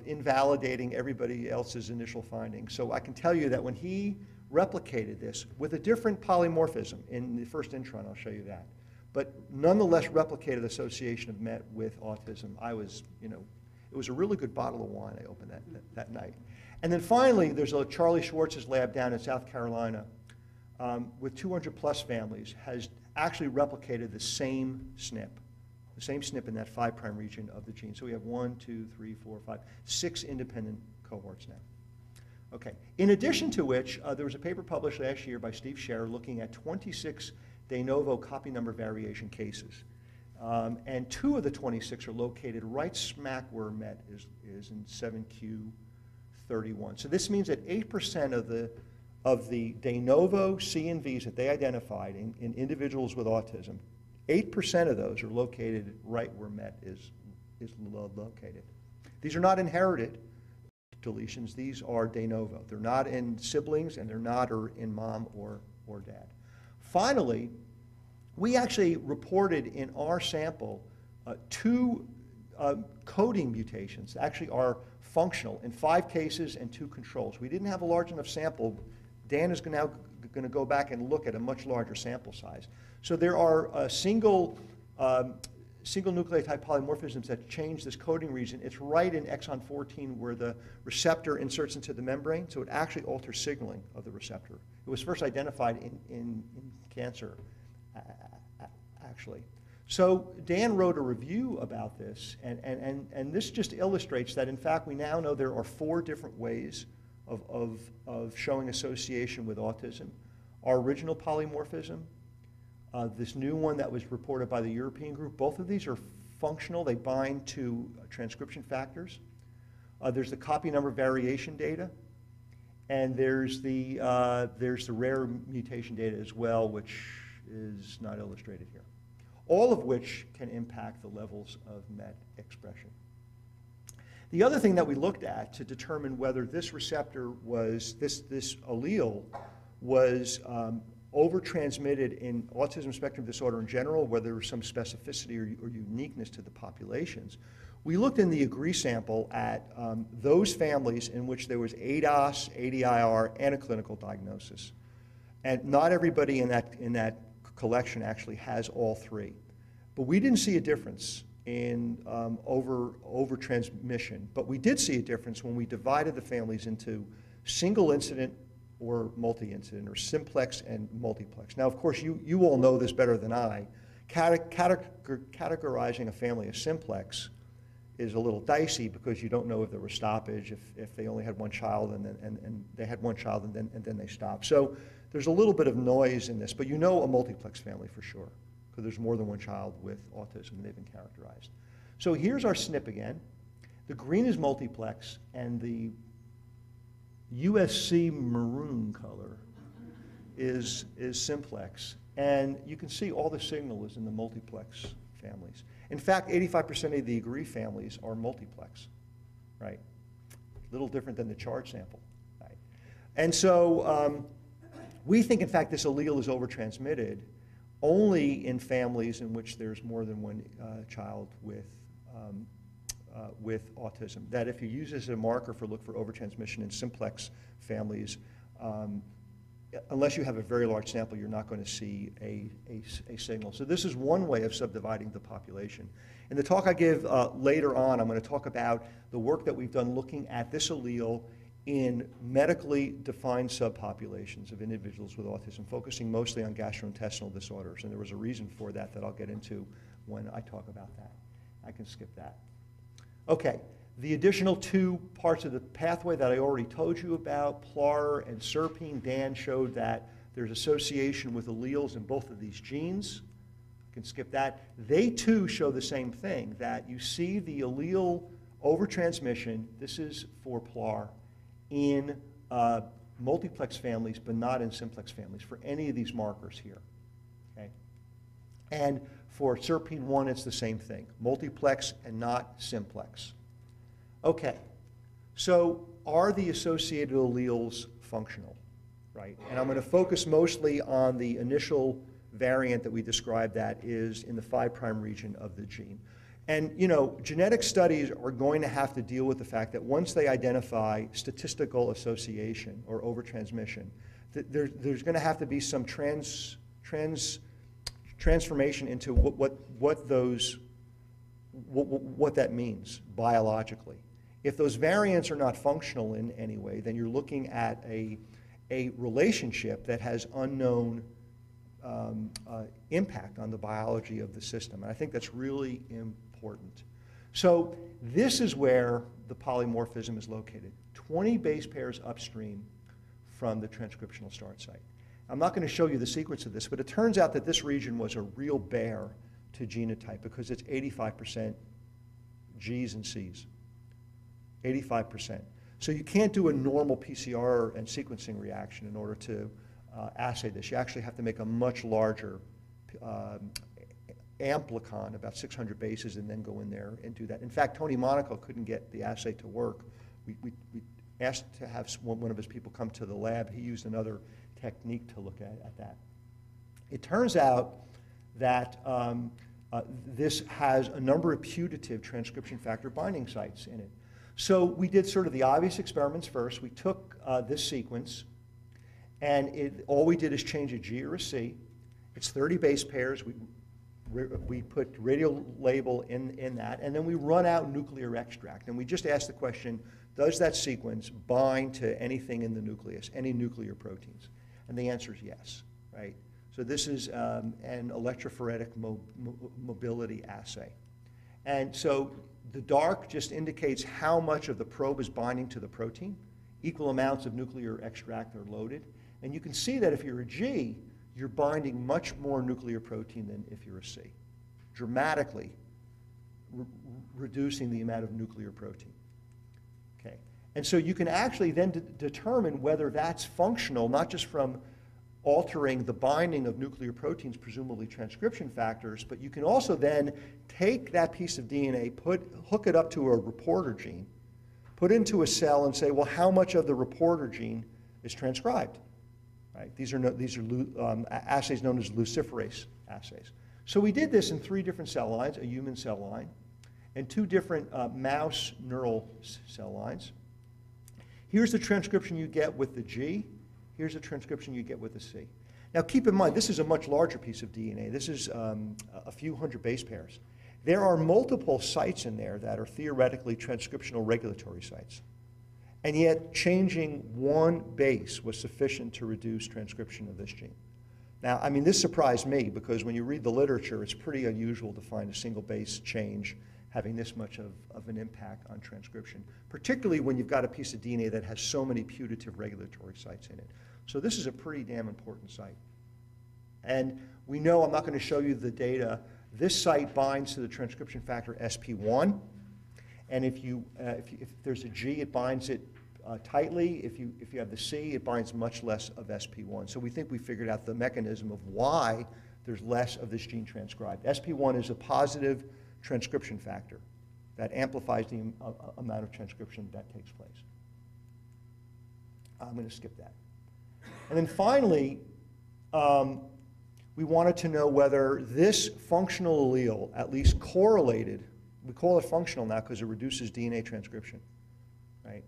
invalidating everybody else's initial findings. So I can tell you that when he replicated this with a different polymorphism in the first intron, I'll show you that, but nonetheless replicated association of MET with autism, I was, it was a really good bottle of wine I opened that night. And then finally, there's a Charlie Schwartz's lab down in South Carolina with 200 plus families, has actually replicated the same SNP in that 5' region of the gene. So we have 1, 2, 3, 4, 5, 6 independent cohorts now. Okay. In addition to which, there was a paper published last year by Steve Scherer looking at 26 de novo copy number variation cases. And 2 of the 26 are located right smack where MET is in 7q31. So this means that 8% of the de novo C and Vs that they identified in individuals with autism, 8% of those are located right where MET is located. These are not inherited deletions. These are de novo. They're not in siblings, and they're not in mom or dad. Finally, we actually reported in our sample 2 coding mutations that actually are functional in 5 cases and 2 controls. We didn't have a large enough sample. Dan is now going to go back and look at a much larger sample size. So there are single nucleotide polymorphisms that change this coding region. It's right in exon 14 where the receptor inserts into the membrane, so it actually alters signaling of the receptor. It was first identified in cancer, actually. So Dan wrote a review about this, and this just illustrates that, in fact, we now know there are 4 different ways of showing association with autism. Our original polymorphism, this new one that was reported by the European group, both of these are functional. They bind to transcription factors. There's the copy number variation data, and there's the rare mutation data as well, which is not illustrated here. All of which can impact the levels of MET expression. The other thing that we looked at to determine whether this receptor was, this allele was over-transmitted in autism spectrum disorder in general, whether there was some specificity or uniqueness to the populations. We looked in the AGREE sample at those families in which there was ADOS, ADIR, and a clinical diagnosis. And not everybody in that collection actually has all 3. But we didn't see a difference in over transmission, but we did see a difference when we divided the families into single incident or multi-incident, or simplex and multiplex. Now, of course, you all know this better than I. Categorizing a family as simplex is a little dicey because you don't know if there was stoppage, if they only had one child and they had one child and then they stopped. So there's a little bit of noise in this, but you know a multiplex family for sure, because there's more than one child with autism and they've been characterized. So here's our SNP again. The green is multiplex, and the USC maroon color is simplex. And you can see all the signal is in the multiplex families. In fact, 85% of the AGREE families are multiplex, right? A little different than the charge sample, right? And so we think, in fact, this allele is overtransmitted only in families in which there's more than one child with autism. That if you use this as a marker for look for overtransmission in simplex families, unless you have a very large sample, you're not going to see a signal. So this is one way of subdividing the population. In the talk I give later on, I'm going to talk about the work that we've done looking at this allele in medically defined subpopulations of individuals with autism, focusing mostly on gastrointestinal disorders. And there was a reason for that I'll get into when I talk about that. I can skip that. Okay, the additional 2 parts of the pathway that I already told you about, PLAR and serpine, Dan showed that there's association with alleles in both of these genes. I can skip that. They too show the same thing, that you see the allele overtransmission, this is for PLAR, in multiplex families, but not in simplex families for any of these markers here. Okay? And for SERPINE1, it's the same thing, multiplex and not simplex. Okay, so are the associated alleles functional, right? And I'm going to focus mostly on the initial variant that we described that is in the 5' region of the gene. And you know, genetic studies are going to have to deal with the fact that once they identify statistical association or overtransmission, there's going to have to be some transformation into what that means biologically. If those variants are not functional in any way, then you're looking at a relationship that has unknown impact on the biology of the system. And I think that's really important. So this is where the polymorphism is located, 20 base pairs upstream from the transcriptional start site. I'm not going to show you the sequence of this, but it turns out that this region was a real bear to genotype because it's 85% Gs and Cs, 85%. So you can't do a normal PCR and sequencing reaction in order to assay this. You actually have to make a much larger amplicon, about 600 bases, and then go in there and do that. In fact, Tony Monaco couldn't get the assay to work. We asked to have one of his people come to the lab. He used another technique to look at that. It turns out that this has a number of putative transcription factor binding sites in it. So we did sort of the obvious experiments first. We took this sequence, and all we did is change a G or a C. It's 30 base pairs. We put radial label in that, and then we run out nuclear extract. And we just ask the question, does that sequence bind to anything in the nucleus, any nuclear proteins? And the answer is yes, right? So this is an electrophoretic mobility assay. And so the dark just indicates how much of the probe is binding to the protein. Equal amounts of nuclear extract are loaded. And you can see that if you're a G, you're binding much more nuclear protein than if you're a C, dramatically reducing the amount of nuclear protein. Okay. And so you can actually then determine whether that's functional, not just from altering the binding of nuclear proteins, presumably transcription factors, but you can also then take that piece of DNA, hook it up to a reporter gene, put it into a cell and say, well, how much of the reporter gene is transcribed? Right? These are assays known as luciferase assays. So we did this in 3 different cell lines, a human cell line, and 2 different mouse neural cell lines. Here's the transcription you get with the G. Here's the transcription you get with the C. Now keep in mind, this is a much larger piece of DNA. This is a few hundred base pairs. There are multiple sites in there that are theoretically transcriptional regulatory sites. And yet changing one base was sufficient to reduce transcription of this gene. Now, I mean, this surprised me because when you read the literature, it's pretty unusual to find a single base change having this much of an impact on transcription, particularly when you've got a piece of DNA that has so many putative regulatory sites in it. So this is a pretty damn important site. And we know, I'm not going to show you the data, this site binds to the transcription factor SP1. And if there's a G, it binds it tightly. If you have the C, it binds much less of SP1. So we think we figured out the mechanism of why there's less of this gene transcribed. SP1 is a positive transcription factor that amplifies the amount of transcription that takes place. I'm going to skip that. And then finally, we wanted to know whether this functional allele at least correlated. We call it functional now because it reduces DNA transcription, right?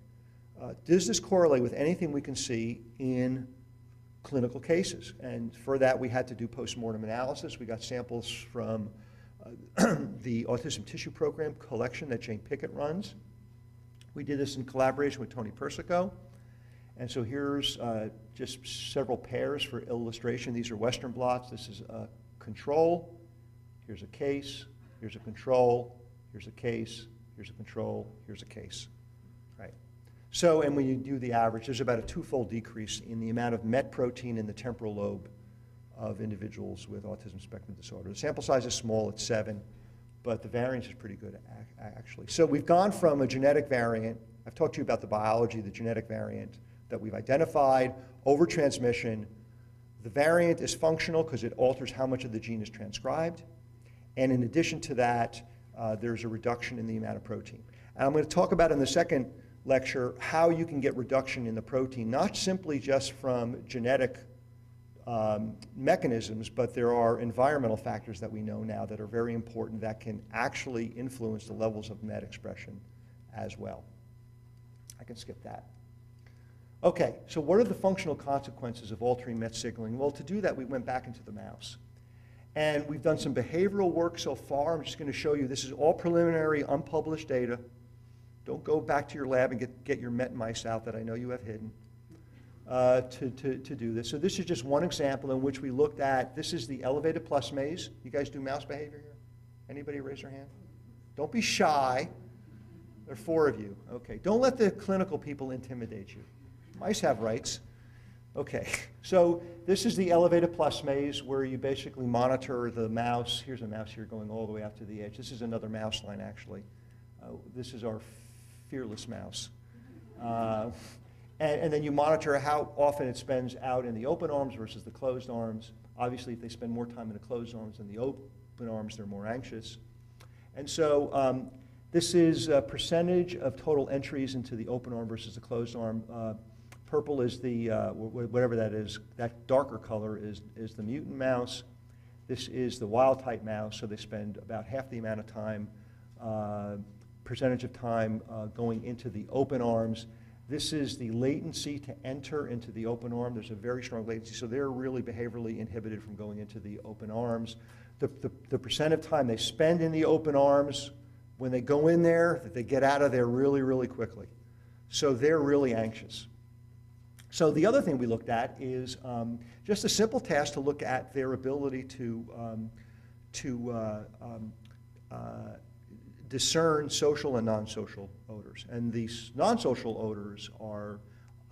Does this correlate with anything we can see in clinical cases? And for that, we had to do postmortem analysis. We got samples from the Autism Tissue Program collection that Jane Pickett runs. We did this in collaboration with Tony Persico. And so here's just several pairs for illustration. These are Western blots. This is a control. Here's a case. Here's a control. Here's a case, here's a control, here's a case, right? So, and when you do the average, there's about a 2-fold decrease in the amount of MET protein in the temporal lobe of individuals with autism spectrum disorder. The sample size is small, it's 7, but the variance is pretty good, actually. So we've gone from a genetic variant, I've talked to you about the biology, the genetic variant that we've identified, overtransmission, The variant is functional because it alters how much of the gene is transcribed. And in addition to that, there's a reduction in the amount of protein. And I'm going to talk about in the second lecture how you can get reduction in the protein, not simply just from genetic mechanisms, but there are environmental factors that we know now that are very important that can actually influence the levels of MET expression as well. I can skip that. Okay, so what are the functional consequences of altering MET signaling? Well, to do that, we went back into the mouse. And we've done some behavioral work so far. I'm just going to show you, this is all preliminary, unpublished data. Don't go back to your lab and get your MET mice out that I know you have hidden to do this. So this is just one example in which we looked at, this is the elevated plus maze. You guys do mouse behavior here? Anybody raise their hand? Don't be shy. There are 4 of you. Okay, don't let the clinical people intimidate you. Mice have rights. Okay, so this is the elevated plus maze where you basically monitor the mouse. Here's a mouse here going all the way out to the edge. This is another mouse line, actually. This is our fearless mouse. And then you monitor how often it spends out in the open arms versus the closed arms. Obviously, if they spend more time in the closed arms than the open arms, they're more anxious. And so this is a percentage of total entries into the open arm versus the closed arm. Purple is the, whatever that is, that darker color is the mutant mouse. This is the wild type mouse, so they spend about half the amount of time, percentage of time going into the open arms. This is the latency to enter into the open arm. There's a very strong latency, so they're really behaviorally inhibited from going into the open arms. The percent of time they spend in the open arms, when they go in there, that they get out of there really, really quickly. So they're really anxious. So the other thing we looked at is just a simple task to look at their ability to discern social and non-social odors. And these non-social odors are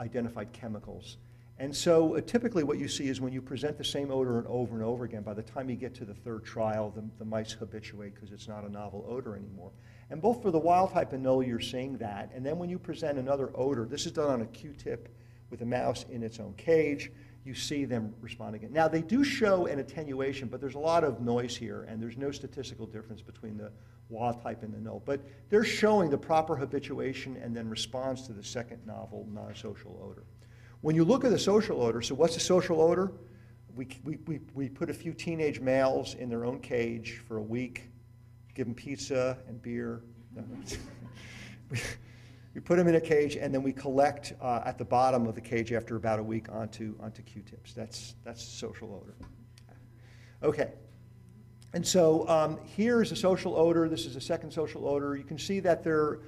identified chemicals. And so typically what you see is when you present the same odor over and over again, by the time you get to the 3rd trial, the mice habituate because it's not a novel odor anymore. And both for the wild type and null, you're seeing that. And then when you present another odor, this is done on a Q-tip with a mouse in its own cage, you see them respond again. Now, they do show an attenuation, but there's a lot of noise here, and there's no statistical difference between the wild type and the null. But they're showing the proper habituation and then response to the second novel non-social odor. When you look at the social odor, so what's a social odor? We put a few teenage males in their own cage for a week, give them pizza and beer. We put them in a cage, and then we collect at the bottom of the cage after about a week onto Q-tips. That's social odor. Okay. And so here's a social odor. This is a second social odor. You can see that their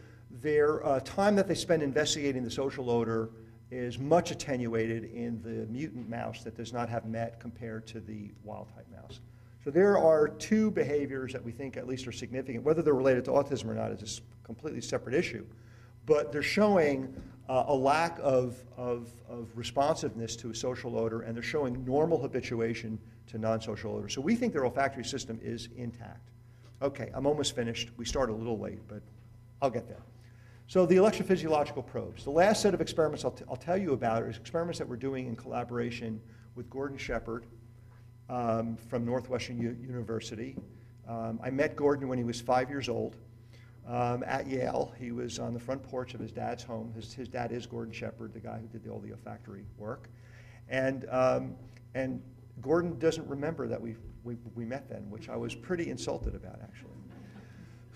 time that they spend investigating the social odor is much attenuated in the mutant mouse that does not have MET compared to the wild-type mouse. So there are 2 behaviors that we think at least are significant. Whether they're related to autism or not is a completely separate issue. But they're showing a lack of responsiveness to a social odor, and they're showing normal habituation to non-social odor. So we think their olfactory system is intact. Okay, I'm almost finished. We started a little late, but I'll get there. So the electrophysiological probes. The last set of experiments I'll tell you about is experiments that we're doing in collaboration with Gordon Shepherd from Northwestern University. I met Gordon when he was 5 years old at Yale. He was on the front porch of his dad's home. His dad is Gordon Shepherd, the guy who did all the olfactory work. And Gordon doesn't remember that we met then, which I was pretty insulted about, actually.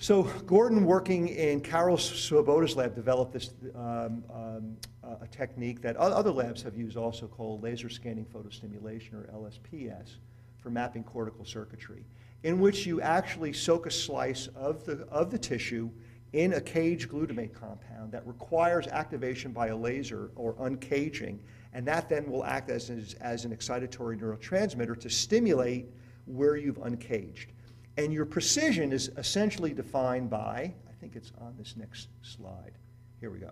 So Gordon, working in Carol Swoboda's lab, developed this a technique that other labs have used also, called laser scanning photostimulation, or LSPS, for mapping cortical circuitry, in which you actually soak a slice of the tissue in a cage glutamate compound that requires activation by a laser or uncaging, and that then will act as an excitatory neurotransmitter to stimulate where you've uncaged. And your precision is essentially defined by, I think it's on this next slide. Here we go.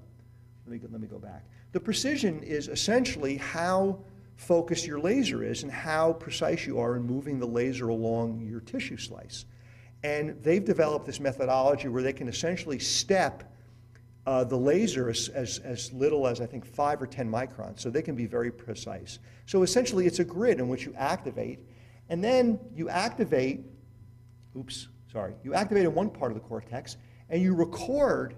Let me go back. The precision is essentially how focused your laser is and how precise you are in moving the laser along your tissue slice. And they've developed this methodology where they can essentially step The laser is as little as, I think, 5 or 10 microns, so they can be very precise. So essentially, it's a grid in which you activate, and then you activate, you activate in one part of the cortex, and you record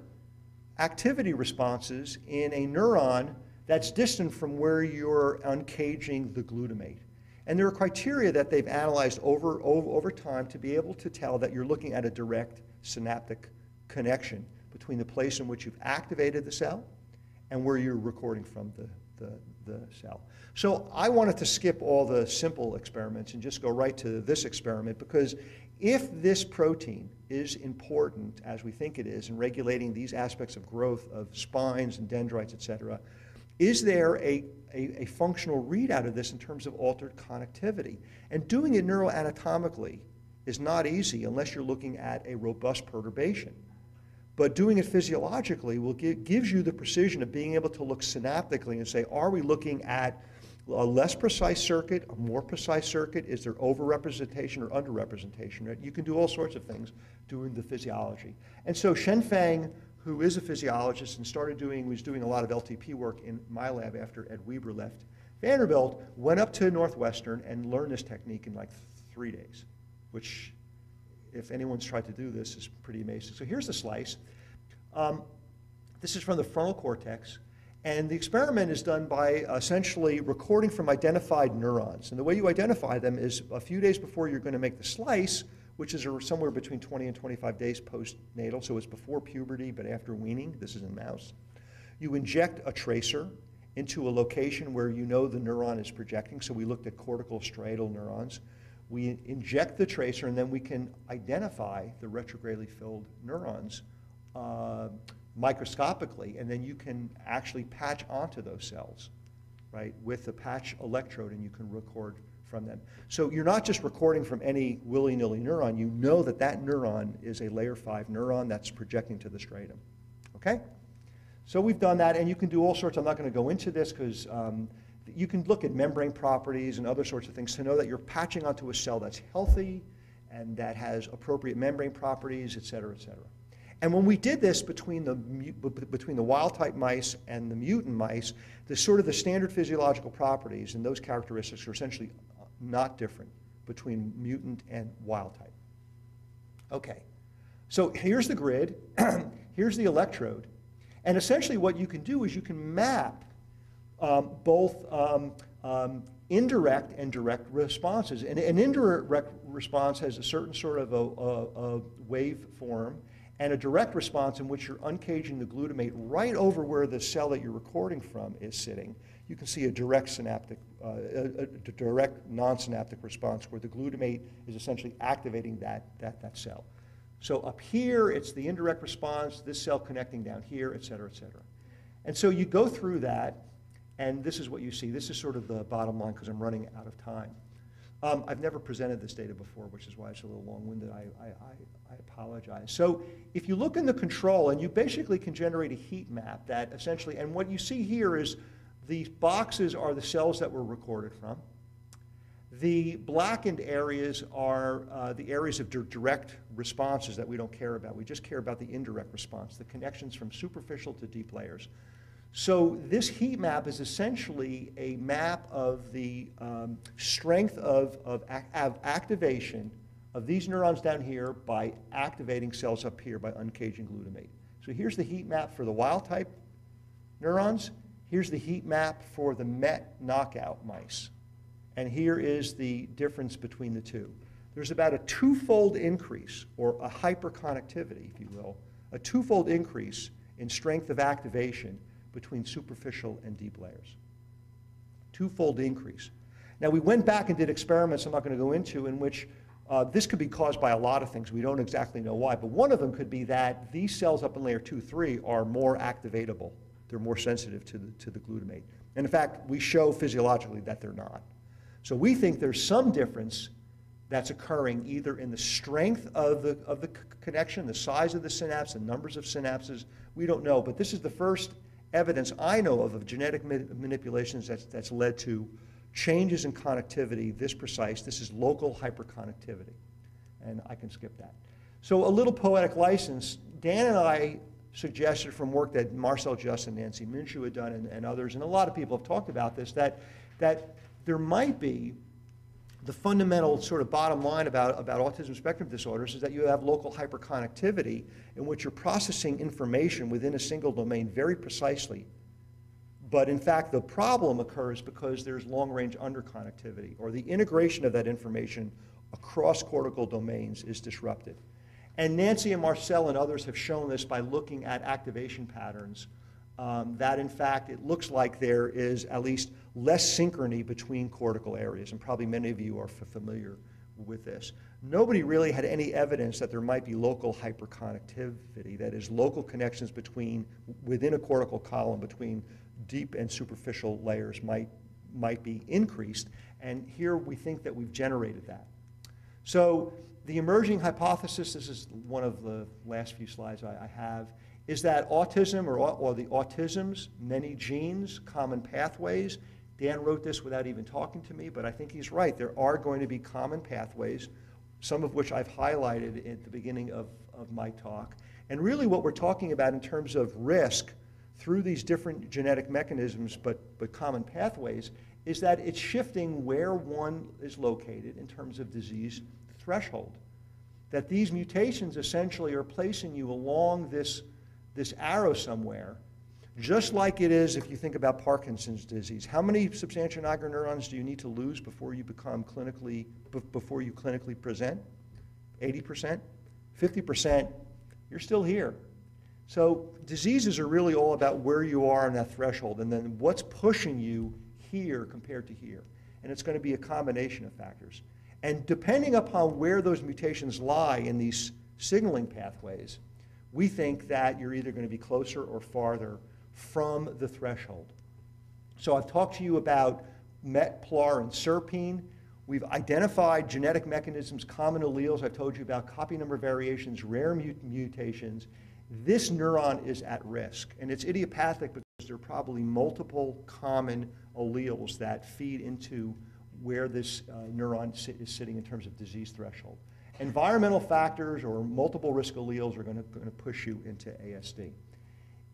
activity responses in a neuron that's distant from where you're uncaging the glutamate. And there are criteria that they've analyzed over time to be able to tell that you're looking at a direct synaptic connection between the place in which you've activated the cell and where you're recording from the cell. So I wanted to skip all the simple experiments and just go right to this experiment, because if this protein is important, as we think it is, in regulating these aspects of growth of spines and dendrites, et cetera, is there a functional readout of this in terms of altered connectivity? And doing it neuroanatomically is not easy unless you're looking at a robust perturbation. But doing it physiologically gives you the precision of being able to look synaptically and say, are we looking at a less precise circuit, a more precise circuit? Is there overrepresentation or underrepresentation? Right? You can do all sorts of things doing the physiology. And so Shen Feng, who is a physiologist and was doing a lot of LTP work in my lab after Ed Weber left Vanderbilt, went up to Northwestern and learned this technique in like 3 days, which, if anyone's tried to do this, is pretty amazing. So here's the slice. This is from the frontal cortex, and the experiment is done by essentially recording from identified neurons. And the way you identify them is a few days before you're going to make the slice, which is somewhere between 20 and 25 days postnatal, so it's before puberty but after weaning. This is in mouse. You inject a tracer into a location where you know the neuron is projecting, so we looked at cortical striatal neurons. We inject the tracer, and then we can identify the retrogradely filled neurons microscopically, and then you can actually patch onto those cells, right, with the patch electrode, and you can record from them. So you're not just recording from any willy-nilly neuron. You know that that neuron is a layer 5 neuron that's projecting to the striatum. Okay? So we've done that, and you can do all sorts. I'm not going to go into this because you can look at membrane properties and other sorts of things to know that you're patching onto a cell that's healthy and that has appropriate membrane properties, et cetera, et cetera. And when we did this between the wild-type mice and the mutant mice, the standard physiological properties and those characteristics are essentially not different between mutant and wild-type. Okay, so here's the grid, here's the electrode, and essentially what you can do is you can map both indirect and direct responses. And an indirect response has a certain sort of a wave form, and a direct response in which you're uncaging the glutamate right over where the cell that you're recording from is sitting. You can see a direct synaptic, a direct non-synaptic response where the glutamate is essentially activating that cell. So up here, it's the indirect response, this cell connecting down here, et cetera, et cetera. And so you go through that, and this is what you see. This is sort of the bottom line because I'm running out of time. I've never presented this data before, which is why it's a little long-winded. I apologize. So if you look in the control, and you basically can generate a heat map that essentially, and what you see here is these boxes are the cells that were recorded from. The blackened areas are the areas of direct responses that we don't care about. We just care about the indirect response, the connections from superficial to deep layers. So this heat map is essentially a map of the strength of activation of these neurons down here by activating cells up here by uncaging glutamate. So here's the heat map for the wild-type neurons. Here's the heat map for the MET knockout mice. And here is the difference between the two. There's about a twofold increase, or a hyperconnectivity, if you will, a twofold increase in strength of activation between superficial and deep layers. Twofold increase. Now, we went back and did experiments I'm not going to go into in which this could be caused by a lot of things. We don't exactly know why, but one of them could be that these cells up in layer 2, 3 are more activatable. They're more sensitive to the glutamate. And in fact, we show physiologically that they're not. So we think there's some difference that's occurring either in the strength of the connection, the size of the synapse, the numbers of synapses. We don't know, but this is the first evidence I know of genetic manipulations that's led to changes in connectivity this precise. This is local hyperconnectivity, and I can skip that. So a little poetic license. Dan and I suggested from work that Marcel Just and Nancy Minshew had done and others, and a lot of people have talked about this, that there might be the fundamental sort of bottom line about autism spectrum disorders is that you have local hyperconnectivity in which you're processing information within a single domain very precisely. But in fact, the problem occurs because there's long-range underconnectivity, or the integration of that information across cortical domains is disrupted. And Nancy and Marcel and others have shown this by looking at activation patterns, that in fact it looks like there is at least less synchrony between cortical areas, and probably many of you are familiar with this. Nobody really had any evidence that there might be local hyperconnectivity, that is, local connections within a cortical column between deep and superficial layers might be increased, and here we think that we've generated that. So the emerging hypothesis, this is one of the last few slides I have, is that autism or the autisms, many genes, common pathways. Dan wrote this without even talking to me, but I think he's right. There are going to be common pathways, some of which I've highlighted at the beginning of my talk. And really what we're talking about in terms of risk through these different genetic mechanisms, but common pathways, is that it's shifting where one is located in terms of disease threshold. That these mutations essentially are placing you along this arrow somewhere, just like it is if you think about Parkinson's disease. How many substantia nigra neurons do you need to lose before you become clinically present? 80%? 50%? You're still here. So diseases are really all about where you are on that threshold, and then what's pushing you here compared to here. And it's going to be a combination of factors. And depending upon where those mutations lie in these signaling pathways, we think that you're either going to be closer or farther from the threshold. So I've talked to you about MET, PLAR, and SERPINE. We've identified genetic mechanisms, common alleles. I've told you about copy number variations, rare mutations. This neuron is at risk, and it's idiopathic because there are probably multiple common alleles that feed into where this neuron is sitting in terms of disease threshold. Environmental factors or multiple risk alleles are going to push you into ASD.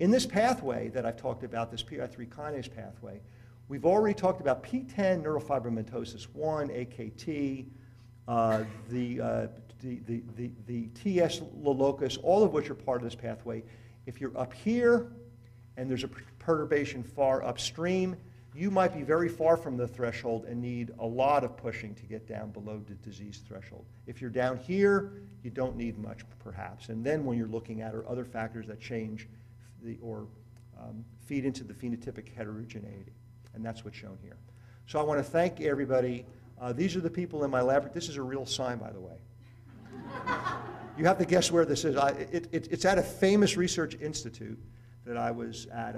In this pathway that I've talked about, this PI3 kinase pathway, we've already talked about P10, neurofibromatosis 1, AKT, the TS locus, all of which are part of this pathway. If you're up here and there's a perturbation far upstream, you might be very far from the threshold and need a lot of pushing to get down below the disease threshold. If you're down here, you don't need much, perhaps. And then when you're looking at are other factors that change or feed into the phenotypic heterogeneity. And that's what's shown here. So I want to thank everybody. These are the people in my lab. This is a real sign, by the way. You have to guess where this is. It's at a famous research institute that I was at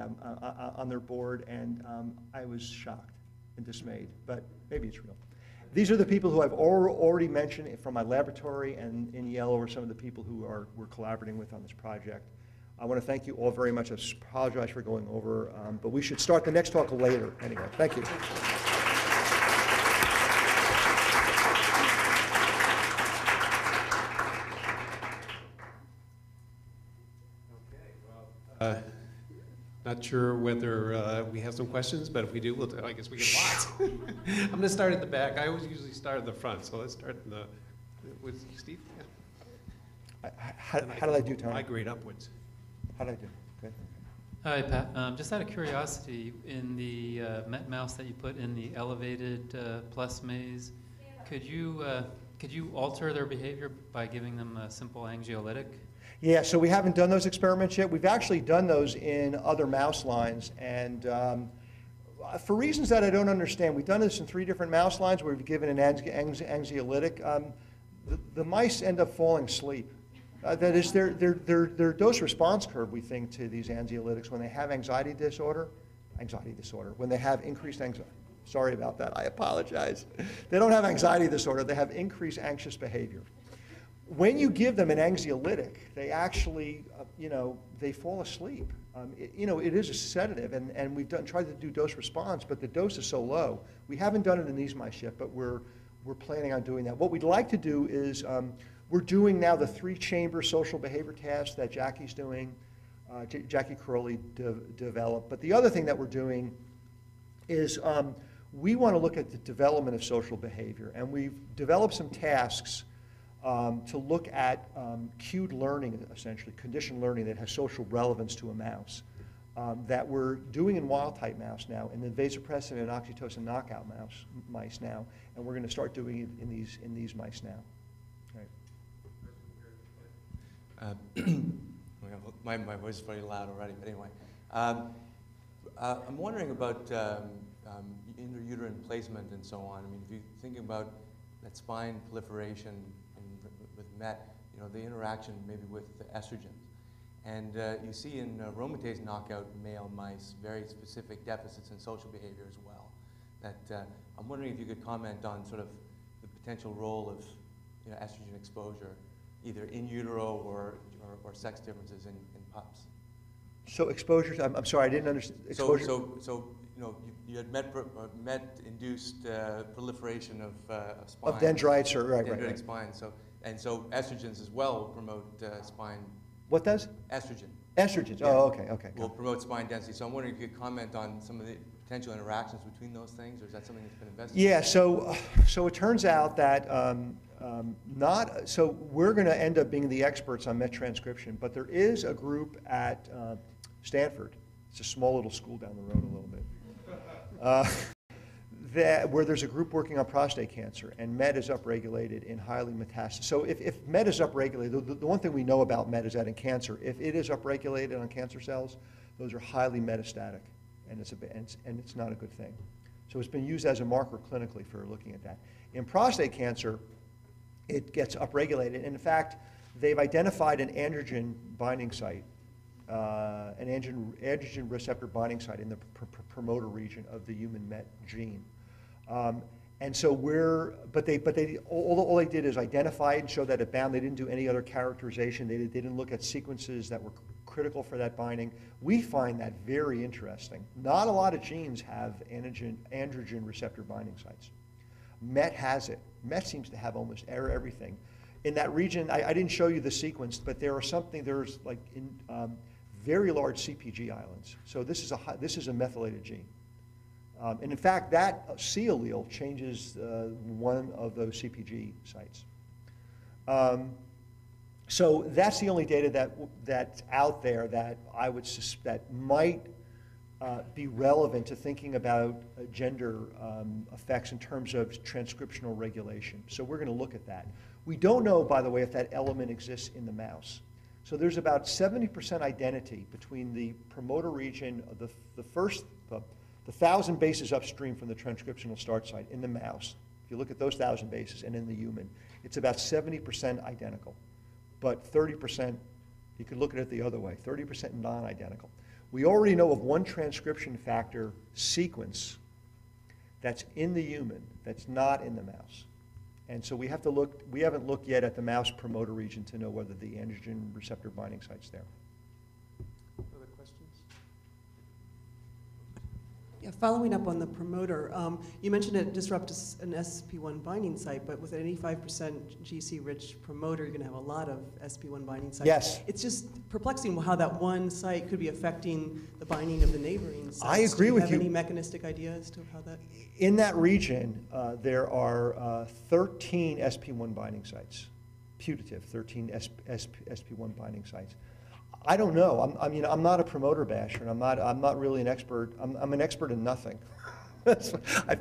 on their board, and I was shocked and dismayed, but maybe it's real. These are the people who I've already mentioned from my laboratory, and in yellow are some of the people who we're collaborating with on this project. I want to thank you all very much. I apologize for going over, but we should start the next talk later. Anyway, thank you. Not sure whether we have some questions, but if we do, I guess we get lots. I'm going to start at the back. I always usually start at the front, so let's start with Steve. Yeah. How did I do, Tony? Migrate upwards. How did I do? Good. Hi, Pat. Just out of curiosity, in the Met mouse that you put in the elevated plus maze, could you alter their behavior by giving them a simple anxiolytic? Yeah, so we haven't done those experiments yet. We've actually done those in other mouse lines, and for reasons that I don't understand, we've done this in 3 different mouse lines where we've given an anxiolytic. The mice end up falling asleep. That is, their dose response curve, we think, to these anxiolytics when they have anxiety disorder, when they have increased anxiety. Sorry about that, I apologize. They don't have anxiety disorder, they have increased anxious behavior. When you give them an anxiolytic, they actually, they fall asleep. It is a sedative, and we've tried to do dose response, but the dose is so low. We haven't done it in these mice yet, but we're planning on doing that. What we'd like to do is, we're doing now the 3-chamber social behavior test that Jackie's doing. Jackie Correlate developed. But the other thing that we're doing is we want to look at the development of social behavior, and we've developed some tasks to look at cued learning, essentially, conditioned learning that has social relevance to a mouse, that we're doing in wild-type mouse now, in the vasopressin and oxytocin knockout mice now, and we're going to start doing it in these mice now. Right. My voice is very loud already, but anyway. I'm wondering about intrauterine placement and so on. I mean, if you think about that spine proliferation with MET, you know, the interaction maybe with the estrogens. And you see in aromatase knockout male mice very specific deficits in social behavior as well. That I'm wondering if you could comment on sort of the potential role of, you know, estrogen exposure, either in utero or sex differences in pups. So exposure, I'm sorry, I didn't understand. Exposure. So you know, you had MET-induced proliferation of spines. Of dendrites, or right. Dendritic spines. So estrogens as well promote spine. What does? Estrogen. Estrogens. Yeah. Oh, okay. Will promote spine density. So I'm wondering if you could comment on some of the potential interactions between those things, or is that something that's been investigated? Yeah. So it turns out that so we're going to end up being the experts on MET transcription, but there is a group at Stanford. It's a small little school down the road a little bit. Where there's a group working on prostate cancer, and MET is upregulated in highly metastatic. So if MET is upregulated, the one thing we know about MET is that in cancer, if it is upregulated on cancer cells, those are highly metastatic, and it's not a good thing. So it's been used as a marker clinically for looking at that. In prostate cancer, it gets upregulated, and in fact, they've identified an androgen binding site, an androgen receptor binding site in the promoter region of the human MET gene. And so all they did is identify it and show that it bound. They didn't do any other characterization. They didn't look at sequences that were critical for that binding. We find that very interesting. Not a lot of genes have androgen receptor binding sites. MET has it. MET seems to have almost everything. In that region, I didn't show you the sequence, but there's like very large CPG islands. So this is a methylated gene. And in fact, that C allele changes one of those CPG sites. So that's the only data that's out there that I would that might be relevant to thinking about gender effects in terms of transcriptional regulation. So we're going to look at that. We don't know, by the way, if that element exists in the mouse. So there's about 70% identity between the promoter region of the 1,000 bases upstream from the transcriptional start site in the mouse. If you look at those 1,000 bases, and in the human, it's about 70% identical. But 30%, you could look at it the other way, 30% non-identical. We already know of one transcription factor sequence that's in the human that's not in the mouse. And so we haven't looked yet at the mouse promoter region to know whether the androgen receptor binding site's there. Other questions? Yeah, following up on the promoter, you mentioned it disrupts an SP1 binding site, but with an 85% GC-rich promoter, you're going to have a lot of SP1 binding sites. Yes. It's just perplexing how that one site could be affecting the binding of the neighboring sites. I agree with you. Do you have any mechanistic idea as to how that? In that region, there are 13 SP1 binding sites, putative 13 SP1 binding sites. I don't know. I'm not a promoter basher, and I'm not really an expert. I'm an expert in nothing.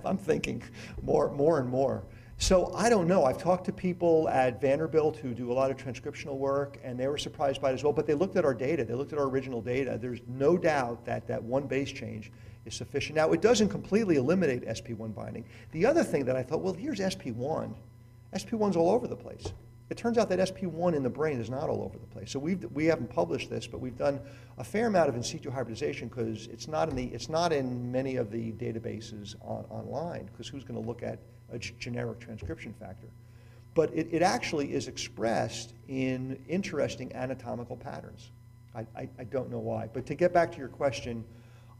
I'm thinking more and more. So I don't know. I've talked to people at Vanderbilt who do a lot of transcriptional work, and they were surprised by it as well. But they looked at our data. They looked at our original data. There's no doubt that one base change is sufficient. Now, it doesn't completely eliminate SP1 binding. The other thing that I thought, well, here's SP1. SP1's all over the place. It turns out that SP1 in the brain is not all over the place. So we haven't published this, but we've done a fair amount of in situ hybridization because it's not in many of the databases online, because who's going to look at a generic transcription factor? But it actually is expressed in interesting anatomical patterns. I don't know why. But to get back to your question,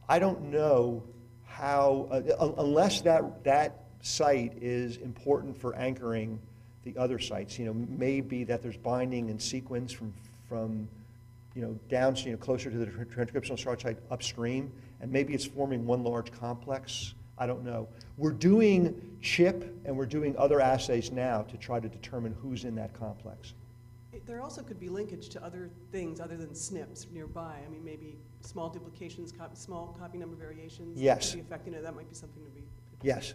I don't know how, unless that site is important for anchoring the other sites. Maybe that there's binding and sequence from closer to the transcriptional start site upstream, and maybe it's forming one large complex. I don't know. We're doing CHIP and we're doing other assays now to try to determine who's in that complex. There also could be linkage to other things other than SNPs nearby. I mean, maybe small duplications, small copy number variations. Yes. Could be affecting it. That might be something to be. Yes.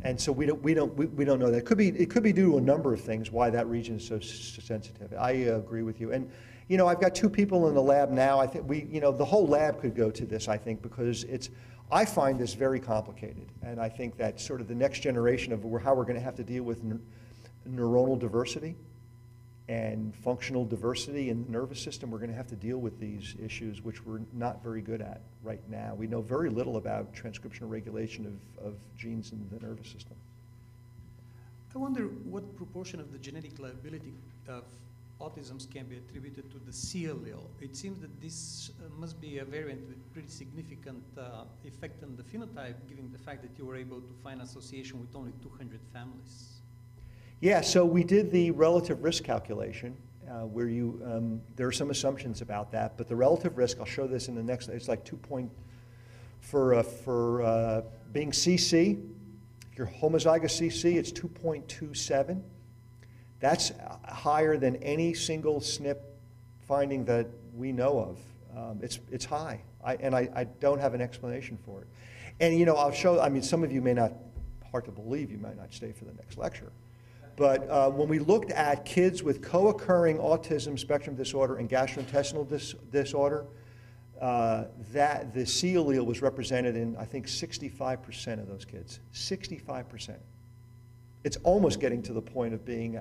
And so we don't know that. It could be due to a number of things why that region is so sensitive. I agree with you. And I've got 2 people in the lab now. I think the whole lab could go to this, I think, because I find this very complicated. And I think that sort of the next generation of how we're going to have to deal with neuronal diversity and functional diversity in the nervous system, we're going to have to deal with these issues, which we're not very good at right now. We know very little about transcriptional regulation of genes in the nervous system. I wonder what proportion of the genetic liability of autisms can be attributed to the C allele. It seems that this must be a variant with pretty significant effect on the phenotype, given the fact that you were able to find association with only 200 families. Yeah, so we did the relative risk calculation where there are some assumptions about that, but the relative risk, I'll show this in the next, it's like 2 point, for being CC, if you're homozygous CC, it's 2.27. That's higher than any single SNP finding that we know of. It's high, and I don't have an explanation for it. And I'll show, some of you may not, hard to believe, you might not stay for the next lecture. But when we looked at kids with co-occurring autism spectrum disorder and gastrointestinal disorder, that the C allele was represented in, I think, 65% of those kids. 65%. It's almost getting to the point of being,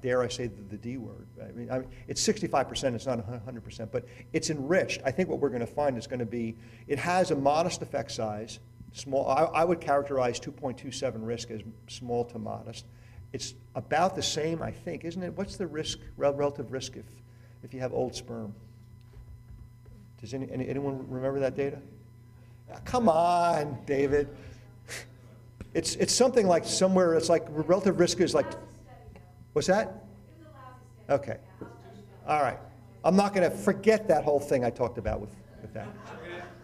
dare I say the D word. I mean, it's 65%, it's not 100%, but it's enriched. I think what we're going to find is going to be, it has a modest effect size. Small, I would characterize 2.27 risk as small to modest. It's about the same, I think, isn't it? What's the risk, relative risk if you have old sperm? Does anyone remember that data? Come on, David. It's something like somewhere, it's like relative risk is like, what's that? Okay. All right. I'm not going to forget that whole thing I talked about with that.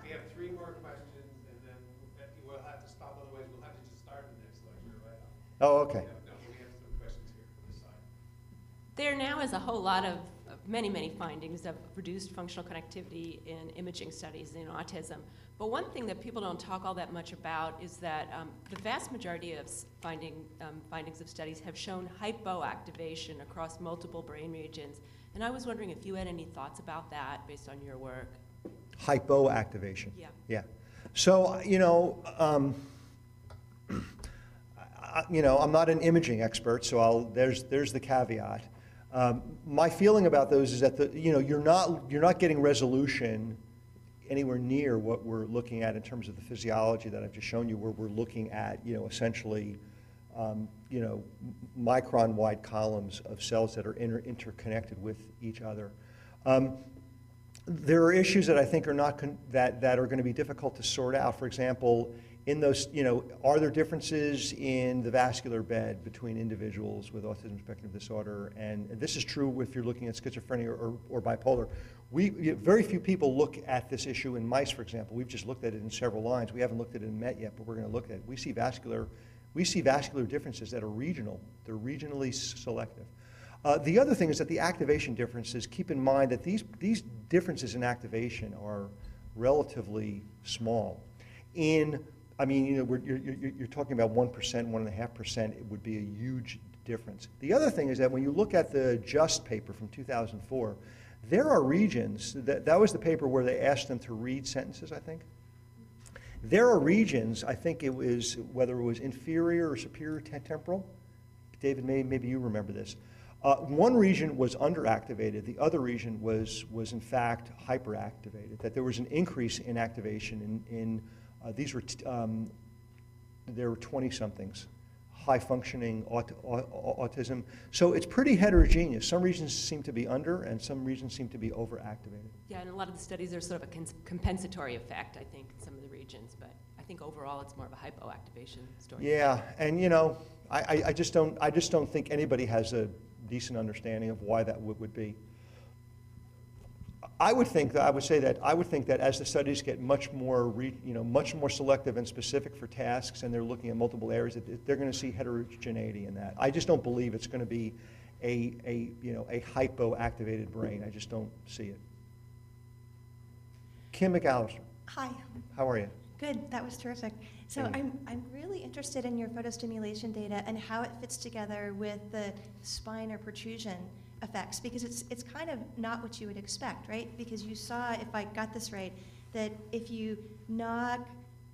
We have 3 more questions, and then we'll have to stop. Otherwise, we'll have to just start the next lecture right now. Oh, okay. No, we have some questions here from the side. There now is a whole lot of many findings of reduced functional connectivity in imaging studies in autism. But one thing that people don't talk all that much about is that the vast majority of findings of studies have shown hypoactivation across multiple brain regions. And I was wondering if you had any thoughts about that based on your work. Hypoactivation. Yeah. Yeah. So, I'm not an imaging expert, so there's the caveat. My feeling about those is that you're not getting resolution anywhere near what we're looking at in terms of the physiology that I've just shown you, where we're looking at essentially micron-wide columns of cells that are interconnected with each other. There are issues that I think are not that are going to be difficult to sort out. For example, in those, are there differences in the vascular bed between individuals with autism spectrum disorder? And this is true if you're looking at schizophrenia or bipolar. Very few people look at this issue in mice, for example. We've just looked at it in several lines. We haven't looked at it in MET yet, but we're going to look at it. We see vascular differences that are regional. They're regionally selective. The other thing is that the activation differences, keep in mind that these differences in activation are relatively small. You're talking about 1%, 1.5%, it would be a huge difference. The other thing is that when you look at the JUST paper from 2004, there are regions, that was the paper where they asked them to read sentences, I think. There are regions, I think it was, whether it was inferior or superior temporal. David, maybe you remember this. One region was underactivated. The other region was in fact hyperactivated, that there was an increase in activation there were 20-somethings, high-functioning autism. So it's pretty heterogeneous. Some regions seem to be under, and some regions seem to be overactivated. Yeah, in a lot of the studies, there's sort of a compensatory effect, I think, in some of the regions. But I think overall, it's more of a hypoactivation story. Yeah, and I just don't think anybody has a decent understanding of why that would be. I would think that as the studies get much more much more selective and specific for tasks, and they're looking at multiple areas, that they're going to see heterogeneity in that. I just don't believe it's going to be a hypoactivated brain. I just don't see it. Kim McAllister. Hi. How are you? Good. That was terrific. So I'm really interested in your photostimulation data and how it fits together with the spine or protrusion effects, because it's kind of not what you would expect, right? Because you saw, if I got this right, that if you knock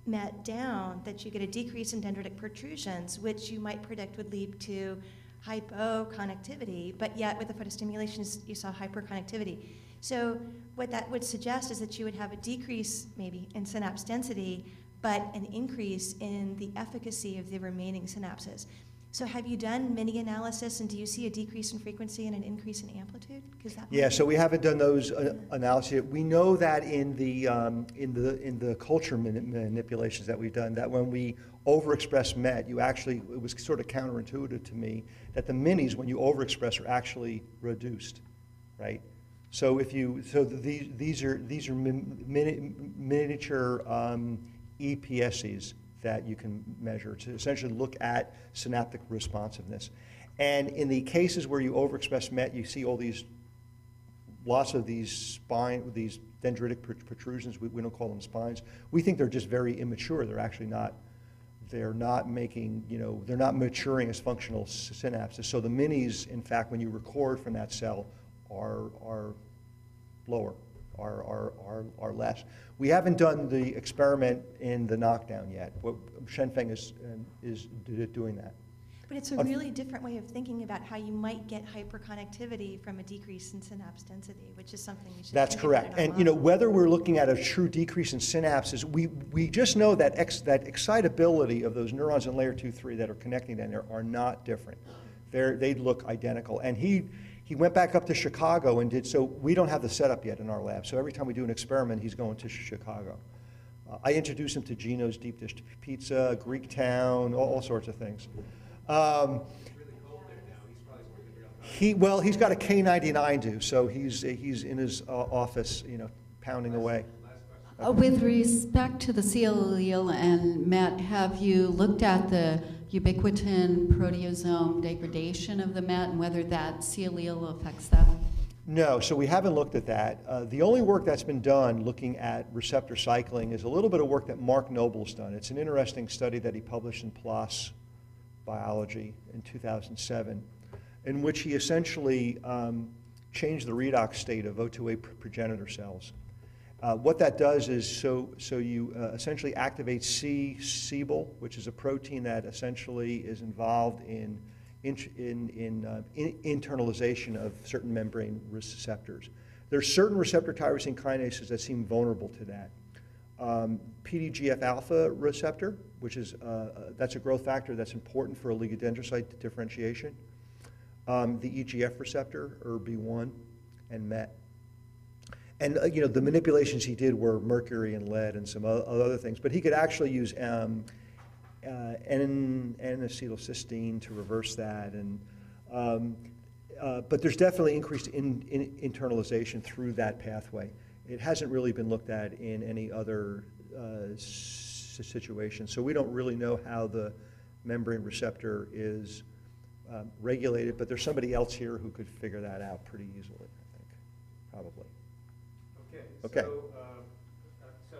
MET down, that you get a decrease in dendritic protrusions, which you might predict would lead to hypoconnectivity, but yet with the photostimulation you saw hyperconnectivity. So what that would suggest is that you would have a decrease maybe in synapse density, but an increase in the efficacy of the remaining synapses. So have you done mini analysis, and do you see a decrease in frequency and an increase in amplitude? Yeah, so we haven't done those analyses. We know that in the culture manipulations that we've done, that when we overexpress MET, it was sort of counterintuitive to me that the minis, when you overexpress, are actually reduced, right? So these are miniature EPSs that you can measure to essentially look at synaptic responsiveness. And in the cases where you overexpress MET, you see lots of these dendritic protrusions. We don't call them spines. We think they're just very immature. They're actually not. They're not making, they're not maturing as functional synapses. So the minis, in fact, when you record from that cell, are lower, are less. We haven't done the experiment in the knockdown yet. Shenfeng is doing that. But it's a really different way of thinking about how you might get hyperconnectivity from a decrease in synapse density, which is something we should. That's correct. And whether we're looking at a true decrease in synapses, we just know that that excitability of those neurons in layer 2-3 that are connecting down there are not different. They look identical. And he went back up to Chicago and did, so we don't have the setup yet in our lab. So every time we do an experiment, he's going to Chicago. I introduced him to Gino's Deep Dish Pizza, Greek Town, all sorts of things. He's got a K99 due, so he's in his office, pounding away. With respect to the C allele and MET, have you looked at the ubiquitin proteasome degradation of the MET and whether that C allele affects that? No, so we haven't looked at that. The only work that's been done looking at receptor cycling is a little bit of work that Mark Noble's done. It's an interesting study that he published in PLOS Biology in 2007, in which he essentially changed the redox state of O2A progenitor cells. What that does is, so you essentially activate CBL, which is a protein that essentially is involved in internalization of certain membrane receptors. There are certain receptor tyrosine kinases that seem vulnerable to that. PDGF alpha receptor, which is that's a growth factor that's important for oligodendrocyte differentiation. The EGF receptor, ERB1, and MET. And the manipulations he did were mercury and lead and some other things, but he could actually use N-acetylcysteine to reverse that. And but there's definitely increased internalization through that pathway. It hasn't really been looked at in any other situation, so we don't really know how the membrane receptor is regulated. But there's somebody else here who could figure that out pretty easily, I think, probably. Okay. So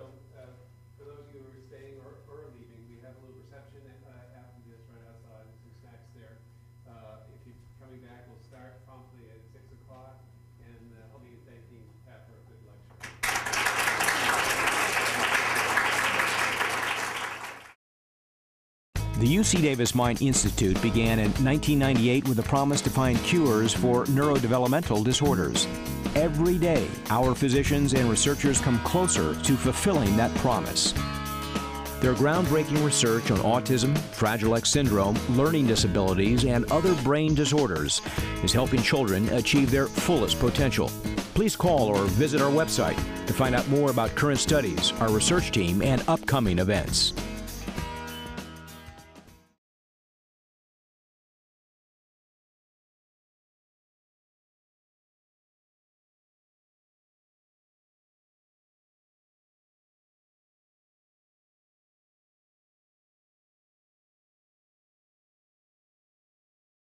for those of you who are staying or leaving, we have a little reception after this right outside. There's some snacks there. If you're coming back, we'll start promptly at 6 o'clock, and I'll be thanking Pat for a good lecture. The UC Davis Mind Institute began in 1998 with a promise to find cures for neurodevelopmental disorders. Every day, our physicians and researchers come closer to fulfilling that promise. Their groundbreaking research on autism, Fragile X syndrome, learning disabilities, and other brain disorders is helping children achieve their fullest potential. Please call or visit our website to find out more about current studies, our research team, and upcoming events.